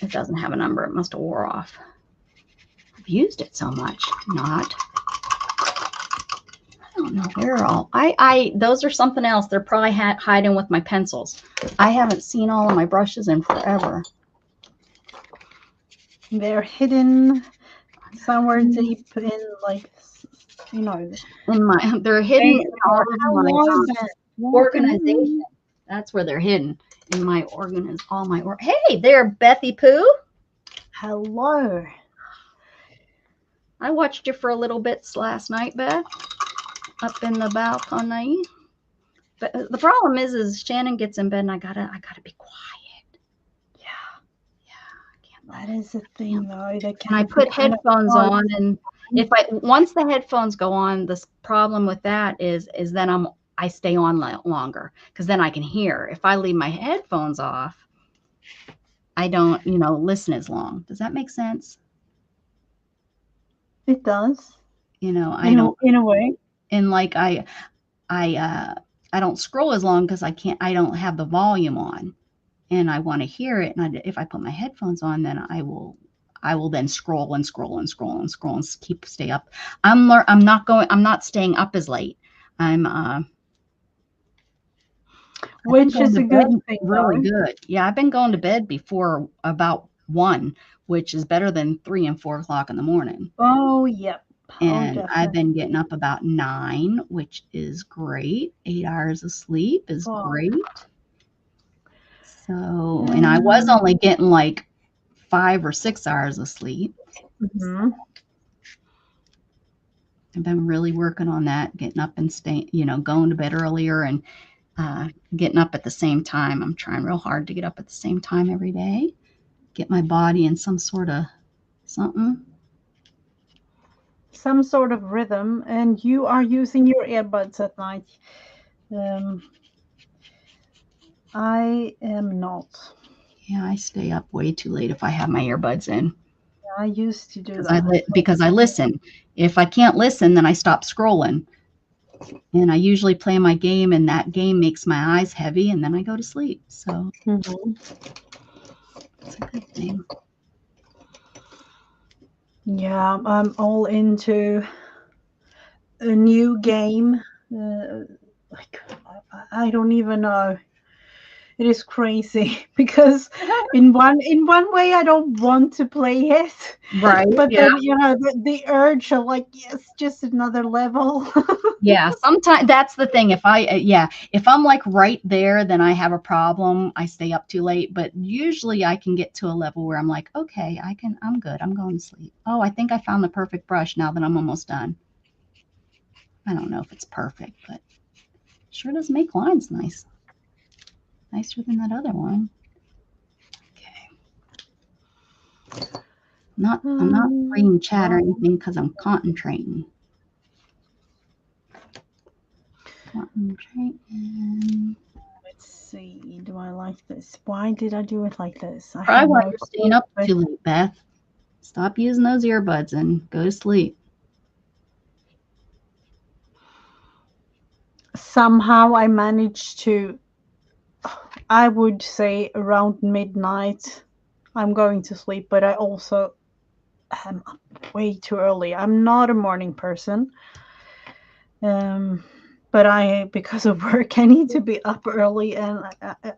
It doesn't have a number. It must have wore off. I've used it so much. Not. I don't know where all. Those are something else. They're probably hiding with my pencils. I haven't seen all of my brushes in forever. they're hidden somewhere deep in, like, They're hidden in all of my organization. That's where they're hidden in my Hey there, Bethy Pooh. Hello. I watched you for a little bit last night, Beth, up in the balcony. But the problem is Shannon gets in bed and I gotta be quiet. Yeah. I can't. That is the thing, though. And I put headphones on, and once the headphones go on, this problem with that is then I stay on longer because then I can hear. If I leave my headphones off, I don't, listen as long. Does that make sense? It does. I don't in a way. And like I don't scroll as long because I don't have the volume on, and I want to hear it. And if I put my headphones on, then I will then scroll and scroll and scroll and scroll and stay up. I'm not staying up as late. Which is a good thing. Really good. Yeah, I've been going to bed before about 1, which is better than 3 and 4 o'clock in the morning. Oh, yep. And I've been getting up about 9, which is great. 8 hours of sleep is great. So, and I was only getting like 5 or 6 hours of sleep. Mm-hmm. I've been really working on that, getting up and staying, going to bed earlier and getting up at the same time. I'm trying real hard to get up at the same time every day, get my body in some sort of something. Some sort of rhythm, and you are using your earbuds at night. I am not. Yeah, I stay up way too late if I have my earbuds in. I used to do that. Because I listen. If I can't listen, then I stop scrolling. And I usually play my game, and that game makes my eyes heavy, and then I go to sleep. So it's a good thing. Yeah, I'm all into a new game. Like I don't even know. It is crazy because in one way I don't want to play it, right? But then the urge of like, yes, just another level. Yeah, sometimes that's the thing. If I'm like right there, then I have a problem. I stay up too late. But usually I can get to a level where I'm like, okay, I'm good. I'm going to sleep. Oh, I think I found the perfect brush now that I'm almost done. I don't know if it's perfect, but sure does make lines nice. Nicer than that other one. Okay. I'm not reading chat or anything because I'm concentrating. Let's see. Do I like this? Why did I do it like this? Try while you're staying up too late, Beth. Stop using those earbuds and go to sleep. Somehow I managed to, I would say around midnight, I'm going to sleep, but I also am up way too early. I'm not a morning person. But because of work, I need to be up early, and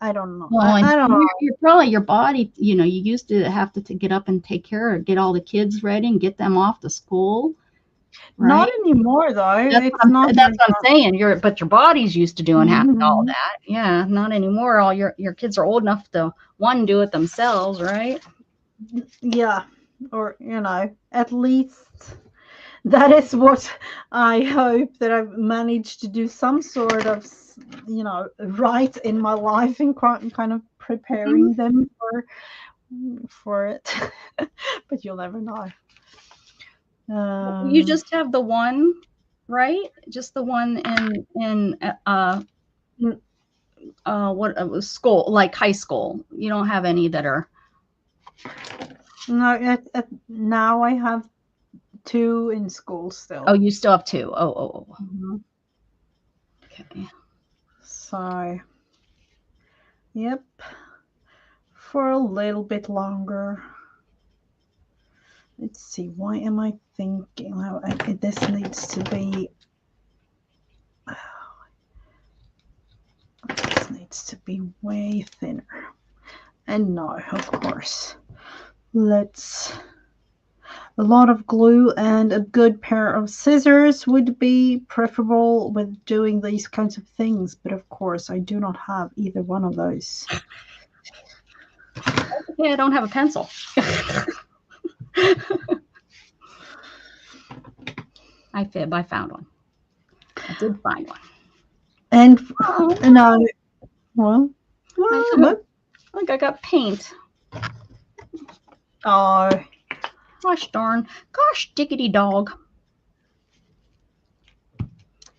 I don't know. Well, and I don't know. you're probably your body, you used to have to get up and take care of, get all the kids ready and get them off to school, Not right? anymore, though. It's not That's like what I'm saying. But your body's used to doing half all that. that. Yeah, not anymore. All your kids are old enough to one do it themselves, right? Yeah, or at least that is what I hope, that I've managed to do some sort of, right in my life, and kind of Mhm. preparing them for it. But you'll never know. You Um, just have the one, right? Just the one in what school, like high school. You don't have any that are. no, now I have two in school Oh, still. you still have two. Oh. Mhm. Okay. So, yep, for a little bit longer. Let's see. Why am I thinking? This needs to be. This needs to be way thinner. And no, of course. Let's. A lot of glue and a good pair of scissors would be preferable with doing these kinds of things. But of course, I do not have either one of those. Okay, I don't have a pencil. I fib. I found one. I did find one. And Oh, no, well, I but look, I got paint. oh, Gosh darn. Gosh diggity dog.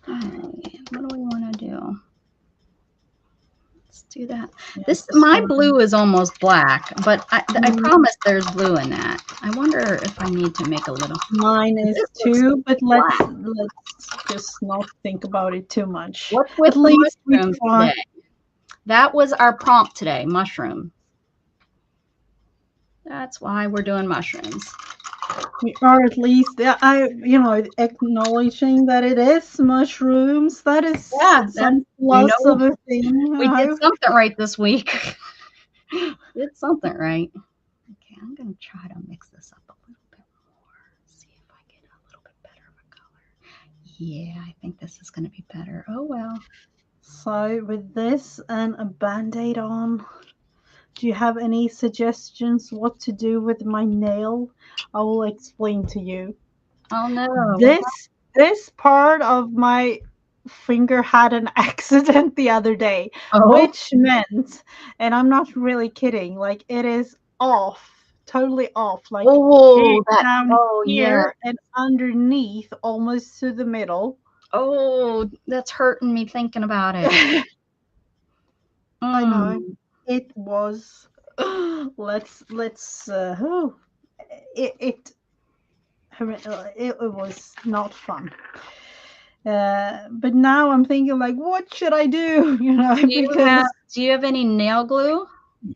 Alright, what do we want to do? Let's do that. My blue is almost black, but I promise there's blue in that. I wonder if I need to make a little. mine is This looks too, but let's black. just not think about it too much. What's At with the least we mushroom try. today? That was our prompt today, mushroom. That's why we're doing mushrooms. We are at least, acknowledging that it is mushrooms. That is Yeah, that some plus of a thing, we did something right this week. Did something right. Okay, I'm gonna try to mix this up a little bit more. See if I get a little bit better of a color. Yeah, I think this is gonna be better. Oh well. So with this and a band-aid on, do you have any suggestions what to do with my nail? I will explain to you. Oh no. This part of my finger had an accident the other day, Oh. which meant, and I'm not really kidding, like it is off, totally off, like Oh, that. down Oh yeah. here and underneath, almost to the middle. Oh, that's hurting me thinking about it. I know Mm. it was. Let's. It it it was not fun. But now I'm thinking, like, what should I do? Because Do you have any nail glue?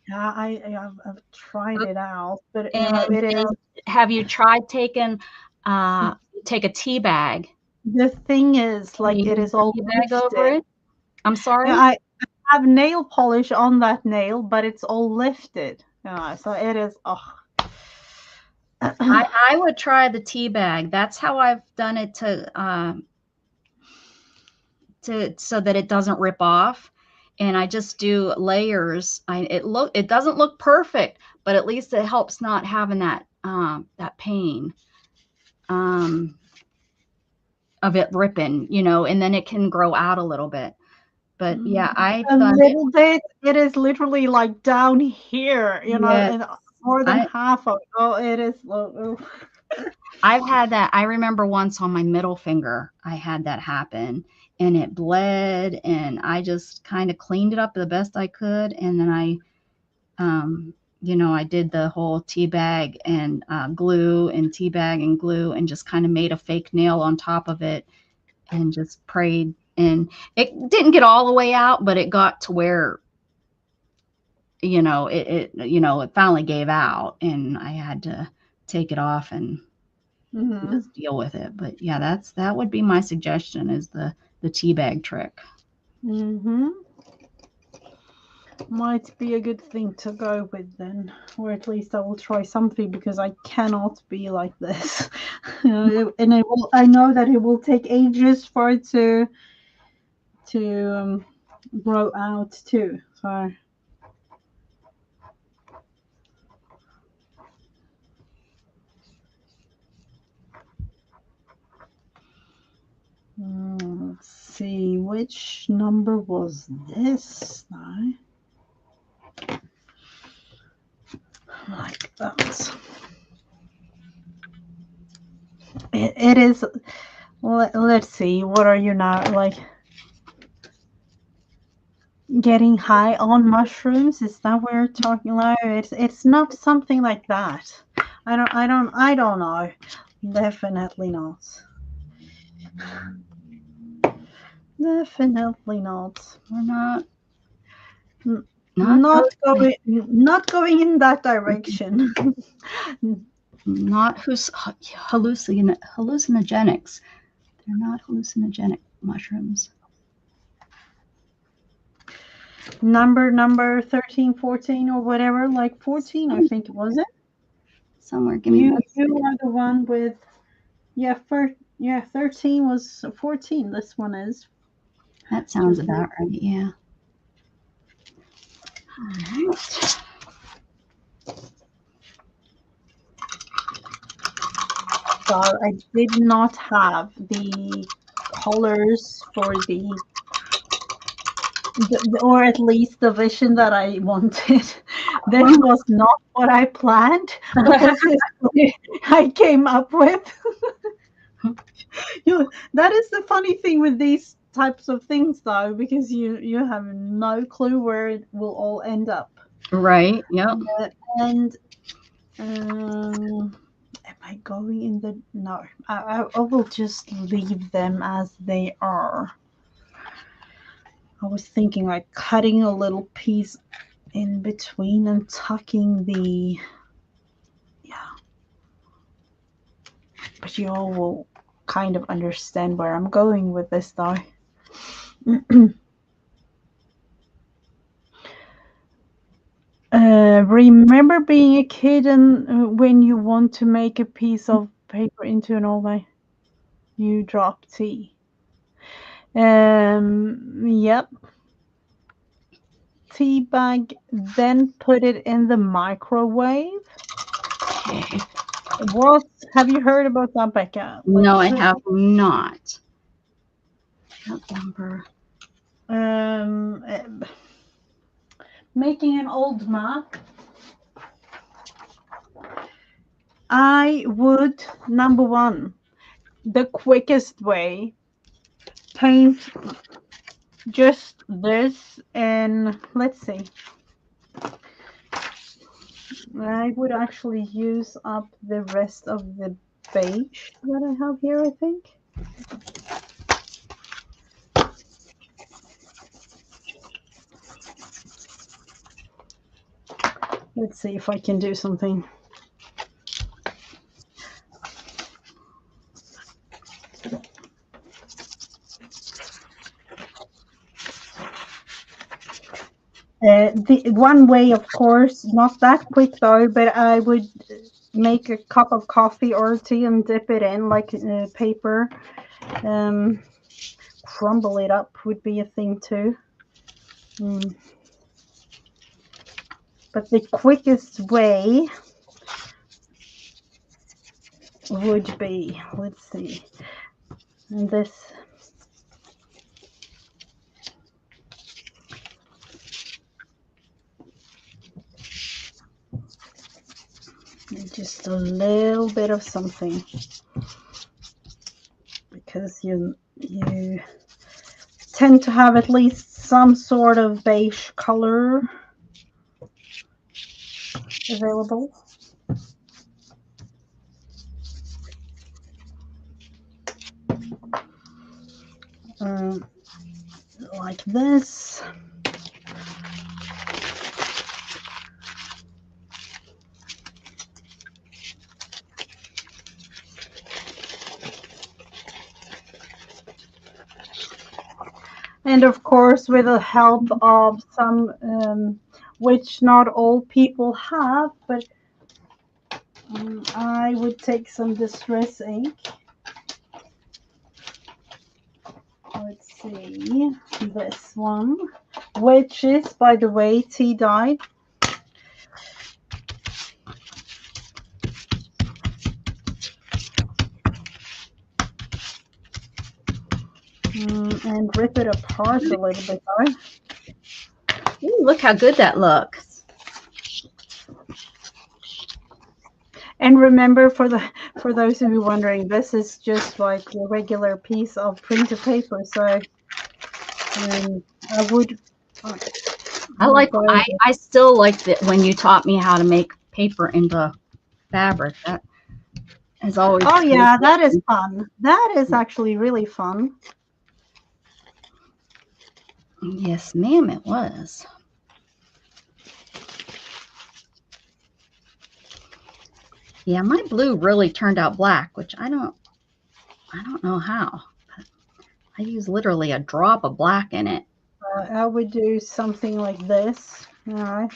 yeah, I've tried it out, but And it is have you tried taking take a tea bag the thing is, and like, you it use is the all tea bag over lifted. it? I'm Yeah, sorry? I have nail polish on that nail, but it's all lifted. So it is. Oh. I would try the tea bag. That's how I've done it to so that it doesn't rip off. And I just do layers. It doesn't look perfect, but at least it helps not having that pain of it ripping, and then it can grow out a little bit. But yeah, I've A done it. little bit. It is literally like down here, Yes, and more than I half of. Oh, it is. Oh. I've had that. I remember once on my middle finger, I had that happen and it bled and I just kind of cleaned it up the best I could. And then I did the whole tea bag and glue and tea bag and glue and just kind of made a fake nail on top of it and just prayed. And it didn't get all the way out, but it got to where, it finally gave out and I had to take it off and Mhm. just deal with it. But yeah, that would be my suggestion, is the tea bag trick. Mhm. Might be a good thing to go with then, or at least I will try something because I cannot be like this. And it will. I know that it will take ages for it to grow out too. So let's see, which number was this now? Like that. It is. Let's see. What are you now like? Getting high on mushrooms? Is that what you're talking about? It's not something like that. I don't know. Definitely not. Definitely not. We're not N- not Not going, not going in that direction. not hallucinogenics. They're not hallucinogenic mushrooms. Number 13, 14, or whatever, like 14, I think, was it? Somewhere. Give me one You second. are the one with, yeah, 13 was 14. This one is That sounds just about right. Yeah. All right. so I did not have the colors for or at least the vision that I wanted. This was not what I planned, but this is what I came up with. That is the funny thing with these types of things, though, because you have no clue where it will all end up. Right. Yep. And am I going in the no? I will just leave them as they are. I was thinking like cutting a little piece in between and tucking the yeah, but you all will kind of understand where I'm going with this, though. Remember being a kid and when you want to make a piece of paper into an old, you drop tea. Yep. Tea bag, then put it in the microwave. Okay. What have you heard about that, Becca? Like, No, I have not. That number. um, making an old map. I would, number one, the quickest way, paint just this, and let's see. I would actually use up the rest of the beige that I have here, I think. Let's see if I can do something. The one way, of course, not that quick though, but I would make a cup of coffee or tea and dip it in like paper. Um, Crumble it up would be a thing too. But the quickest way would be, let's see, and this. Just a little bit of something, because you tend to have at least some sort of beige color available. Um, like this. And of course, with the help of some, which not all people have, but I would take some distress ink. Let's see, this one, which is, by the way, tea dyed. And rip it apart a little bit, though. Ooh, look how good that looks. And remember, for those of you wondering, this is just like a regular piece of printer paper. So I would. I still like that when you taught me how to make paper into fabric. That is always. Oh yeah, that is fun. That is actually really fun. Yes, ma'am, it was. Yeah, my blue really turned out black, which I don't know how. But I use literally a drop of black in it. I would do something like this. All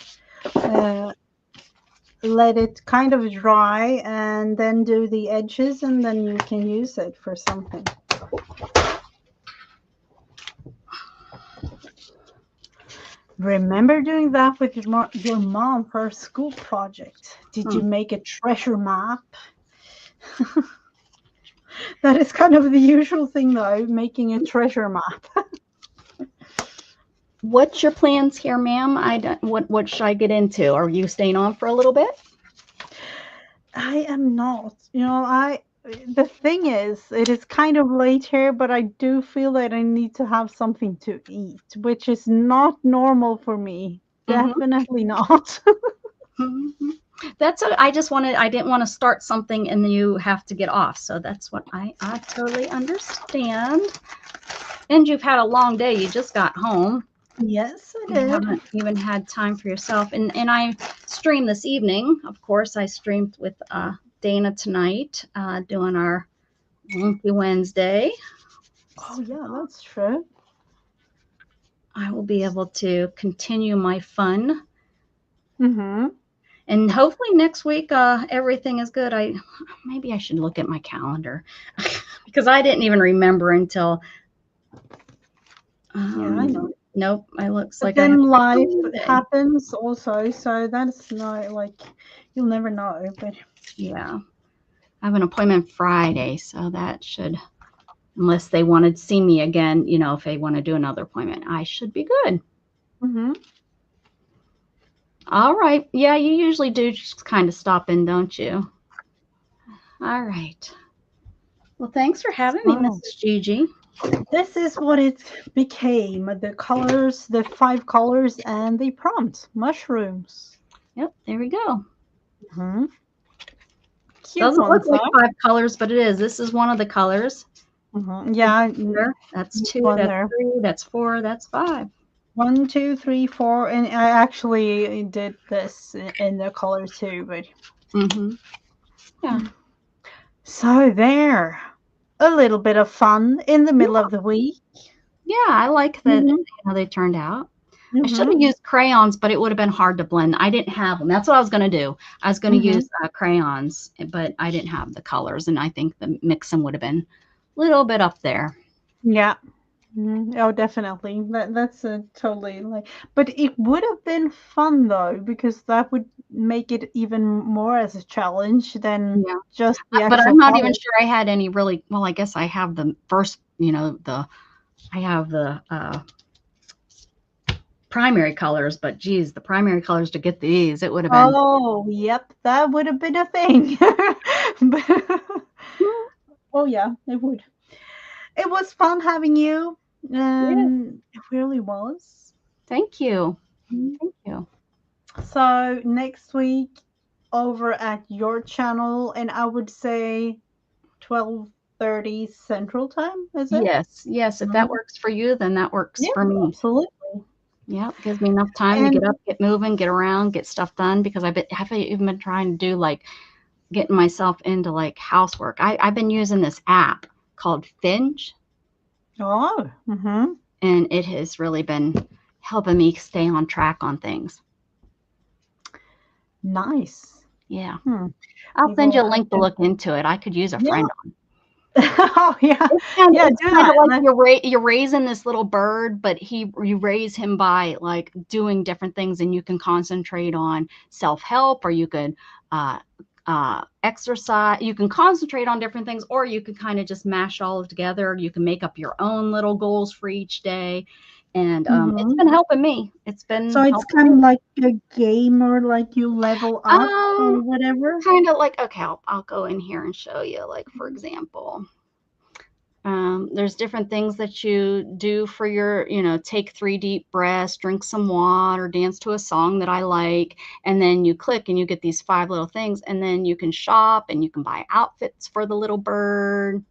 right. Let it kind of dry and then do the edges, and then you can use it for something. Remember doing that with your mom for a school project? Did you make a treasure map? That is kind of the usual thing, though, making a treasure map. What's your plans here, ma'am? What should I get into? Are you staying on for a little bit? I am not. The thing is, it is kind of late here, but I do feel that I need to have something to eat, which is not normal for me. Definitely not. That's I didn't want to start something and then you have to get off. So that's what I totally understand. And you've had a long day. You just got home. Yes, I did. You haven't even had time for yourself. And I streamed this evening. Of course, I streamed with Dana tonight, doing our Wonky Wednesday. Oh, yeah, that's true. I will be able to continue my fun. Mm-hmm. And hopefully next week, everything is good. Maybe I should look at my calendar because I didn't even remember until. Yeah, I know. Nope, it looks like then life happens also, so that's not like you'll never know. But yeah, I have an appointment Friday, so that should, unless they wanted to see me again, if they want to do another appointment, I should be good. Mm-hmm. All right. Yeah, you usually do just kind of stop in, don't you? All right. Well, thanks for having me, Mrs. Gigi. This is what it became. The colors, the 5 colors, and the prompt. Mushrooms. Yep, there we go. Mm-hmm. Doesn't look like 5 colors, but it is. This is one of the colors. Mm-hmm. Yeah. That's 2, that's 3, that's 4, that's 5. 1, 2, 3, 4, and I actually did this in the color too, but. Yeah. So there. A little bit of fun in the middle of the week. Yeah, I like that how they turned out. I should have used crayons, but it would have been hard to blend. I didn't have them. That's what I was going to do. I was going to use crayons, but I didn't have the colors, and I think the mixing would have been a little bit up there. Yeah. Oh, definitely. That's totally like. But it would have been fun though, because that would make it even more as a challenge than just the actual. But I'm not even sure I had any really. Well, I guess I have the first. I have the primary colors, but geez, the primary colors to get these, it would have been. Oh, yep, that would have been a thing. Oh yeah, it would. It was fun having you. It really was. Thank you. Thank you. So next week over at your channel, and I would say 12:30 Central Time, is it? Yes. If that works for you, then that works for me. Absolutely. Yeah, it gives me enough time to get up, get moving, get around, get stuff done, because I've even been trying to do like getting myself into like housework. I've been using this app called Finge. Oh. and it has really been helping me stay on track on things. Nice. Yeah. Hmm. I'll Maybe send you a I'll have link to to. look into it. I could use a Yeah. friend on. Oh yeah. Yeah, It's do kind that. of like you're raising this little bird, but you raise him by like doing different things, and you can concentrate on self-help, or you could uh, exercise. You can concentrate on different things, or you can kind of just mash all together. You can make up your own little goals for each day, and it's Hmm. been helping me. It's So been it's helping kind me. of like a game, or like you level up or Um, whatever. Kind of like, okay, I'll go in here and show you. Like, for example. There's different things that you do for your, take 3 deep breaths, drink some water, dance to a song that I like, and then you click and you get these 5 little things, and then you can shop and you can buy outfits for the little bird.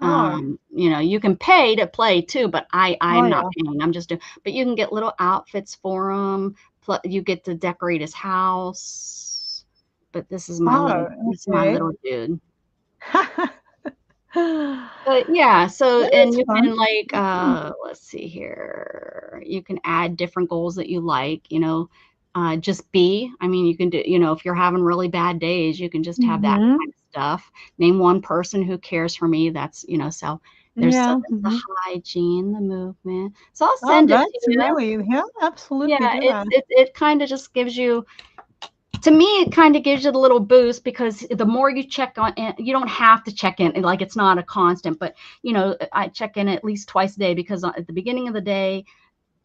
Oh, You can pay to play too, but oh I'm not yeah. paying. I'm just doing, but you can get little outfits for him. You get to decorate his house. But Oh, this is my okay. little dude. That But yeah, so and is you fun. can like Hmm. let's see here. You can add different goals that you like, just be. I mean, you can do, if you're having really bad days, you can just have that Hmm. kind of stuff. Name one person who cares for me. That's, so Yeah. there's the Hmm. hygiene, the movement. So I'll Oh, send it to that's you. really, yeah, absolutely Yeah, do that. it kind of just gives you, to me, it kind of gives you the little boost, because the more you check on, and you don't have to check in, like it's not a constant, but I check in at least twice a day, because at the beginning of the day,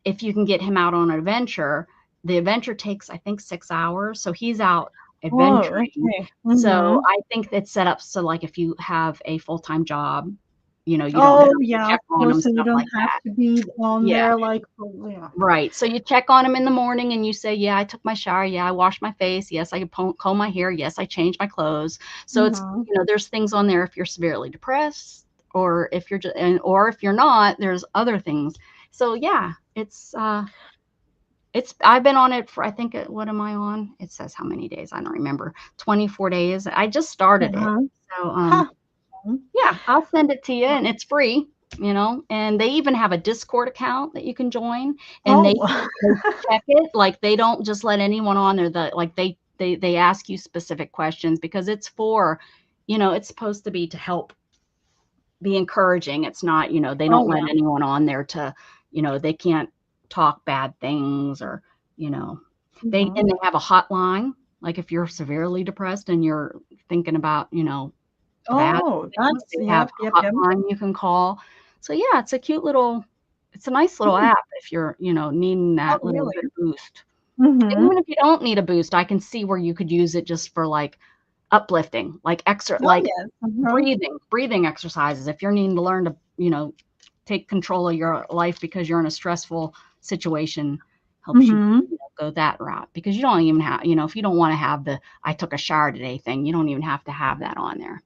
if you can get him out on an adventure, the adventure takes, I think, 6 hours. So he's out Oh, adventuring. okay. So Hmm. I think it's set up so, like, if you have a full-time job, you don't have Oh, to yeah, of check on him, course. So you stuff don't like have that. to be on Yeah. there like, oh, yeah. Right. So you check on them in the morning and you say, yeah, I took my shower. Yeah, I washed my face. Yes, I comb my hair. Yes, I changed my clothes. So it's, Hmm. there's things on there if you're severely depressed, or if you're just, or if you're not, there's other things. So yeah, I've been on it for, I think, what am I on? It says how many days. I don't remember. 24 days. I just started it. Uh-huh. So, Huh. yeah, I'll send it to you, and it's free, and they even have a Discord account that you can join, and they Oh, they check it. Like, they don't just let anyone on there, that like they ask you specific questions, because it's for, it's supposed to be to help, be encouraging. It's not, they oh don't let yeah. anyone on there to, they can't talk bad things, or, you know, Hmm. they have a hotline. Like, if you're severely depressed and you're thinking about, bad Oh, things, that's, they have yep, yep, a yep. hotline you can call. So yeah, it's a nice little Hmm. app if you're, needing Oh, that little bit really? of boost. Hmm. Even if you don't need a boost, I can see where you could use it just for, like, uplifting, like extra, Oh, like yes. Uh-huh. breathing exercises. If you're needing to learn to, take control of your life because you're in a stressful situation, helps you, Hmm. go that route, because you don't even have, if you don't want to have the I took a shower today thing, you don't even have to have that on there.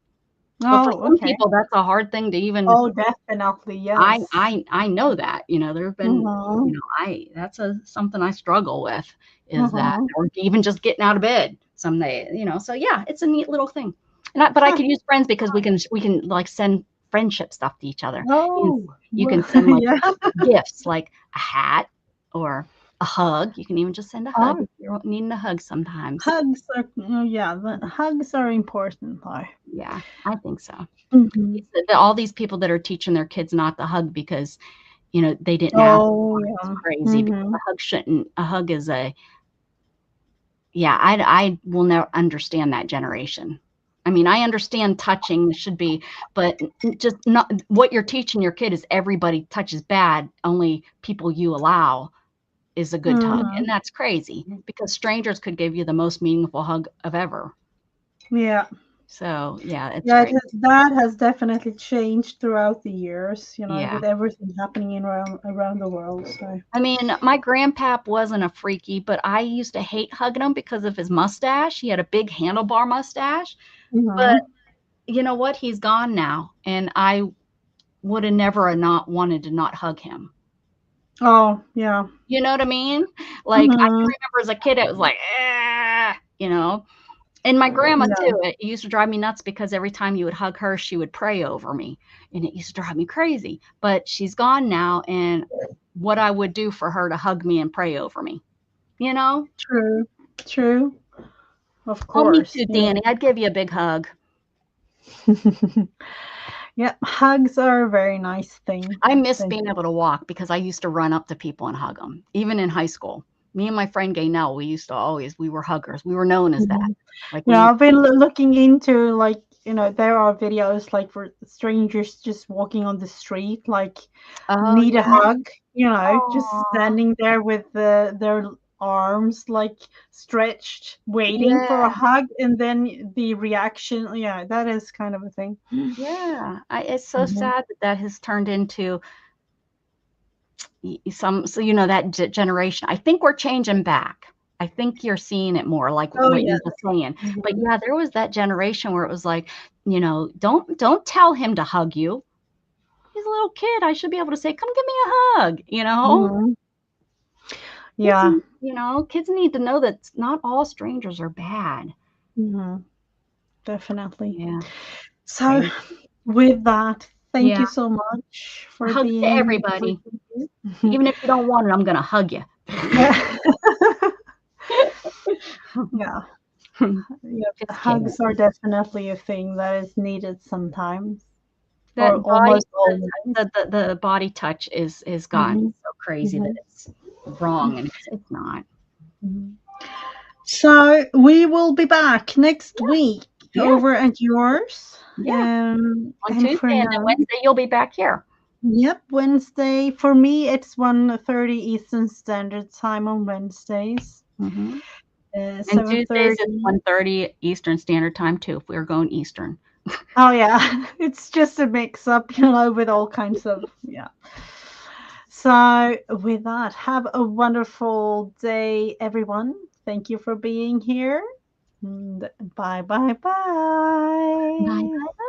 But for Oh, some okay. people, that's a hard thing to even. Oh, definitely, I yes. I I know that, there have been, Hmm. I that's a something I struggle with, is that, Hmm. or even just getting out of bed some day, so yeah, it's a neat little thing. But I Huh. could use friends, because we can like send friendship stuff to each other. You Oh, you can send, like, yeah. gifts, like a hat or a hug. You can even just send a hug Oh, if you're needing a hug sometimes. hugs are, oh, yeah, the hugs are important, though. Yeah, I think so. Hmm. All these people that are teaching their kids not to hug because, they didn't ask Oh, for it. It's yeah. crazy, because Hmm. a hug is a, yeah, I will never understand that generation. I mean, I understand touching should be, but just not what you're teaching your kid is everybody touches bad, only people you allow is a good hug. And Hmm. that's crazy, because strangers could give you the most meaningful hug of ever. Yeah. So yeah, it's Yeah, crazy. that has definitely changed throughout the years, Yeah. with everything happening in around the world. So. I mean, my grandpap wasn't a freaky, but I used to hate hugging him because of his mustache. He had a big handlebar mustache. But Hmm. you know what? He's gone now, and I would have never not wanted to not hug him. Oh, yeah. You know what I mean? Like, I can Hmm. remember as a kid, it was like, "Ah," And my grandma Yeah, too, it used to drive me nuts because every time you would hug her, she would pray over me. And it used to drive me crazy. But she's gone now, and what I would do for her to hug me and pray over me, you know? true, true. Of Oh, me course. too, Danny. I'd give you a big hug. Yeah, hugs are a very nice thing. I miss They, being able to walk because I used to run up to people and hug them, even in high school. Me and my friend Gaynell, we used to always, we were huggers. We were known as that. Mhm. Like You we know, used I've been looking into like, there are videos like for strangers just walking on the street, like oh, need a yeah. hug, just Oh, standing there with their arms like stretched, waiting for a yeah. hug, and then the reaction. Yeah, that is kind of a thing. Yeah. It's so Mhm. sad that that has turned into some, so, that generation. I think we're changing back. I think you're seeing it more like Oh what yeah. you were saying. But Mhm. yeah, there was that generation where it was like, don't tell him to hug you. He's a little kid. I should be able to say, "Come give me a hug." Mhm. Kids, Yeah. kids need to know that not all strangers are bad. Mhm. Definitely. Yeah, So, crazy. with that, thank Yeah, you so much for hugs to being everybody. here. Even if you don't want it, I'm gonna hug you. Yeah. Yeah. Yep. Just kidding. Hugs are definitely a thing that is needed sometimes, or That body, almost always. the body touch is gone Mhm. so crazy that Mhm. it's wrong, and it's not. Mhm. So we will be back next week Yeah, over at yours. yeah. On And Tuesday for and then now, Wednesday, you'll be back here. yep, Wednesday. For me, it's 1:30 Eastern Standard Time on Wednesdays. Hmm. And Tuesdays is 7:30. 1:30 Eastern Standard Time too, if we were going Eastern. Oh yeah, it's just a mix up, with all kinds of, yeah. So with that, have a wonderful day, everyone. Thank you for being here. And bye bye Bye, bye. bye,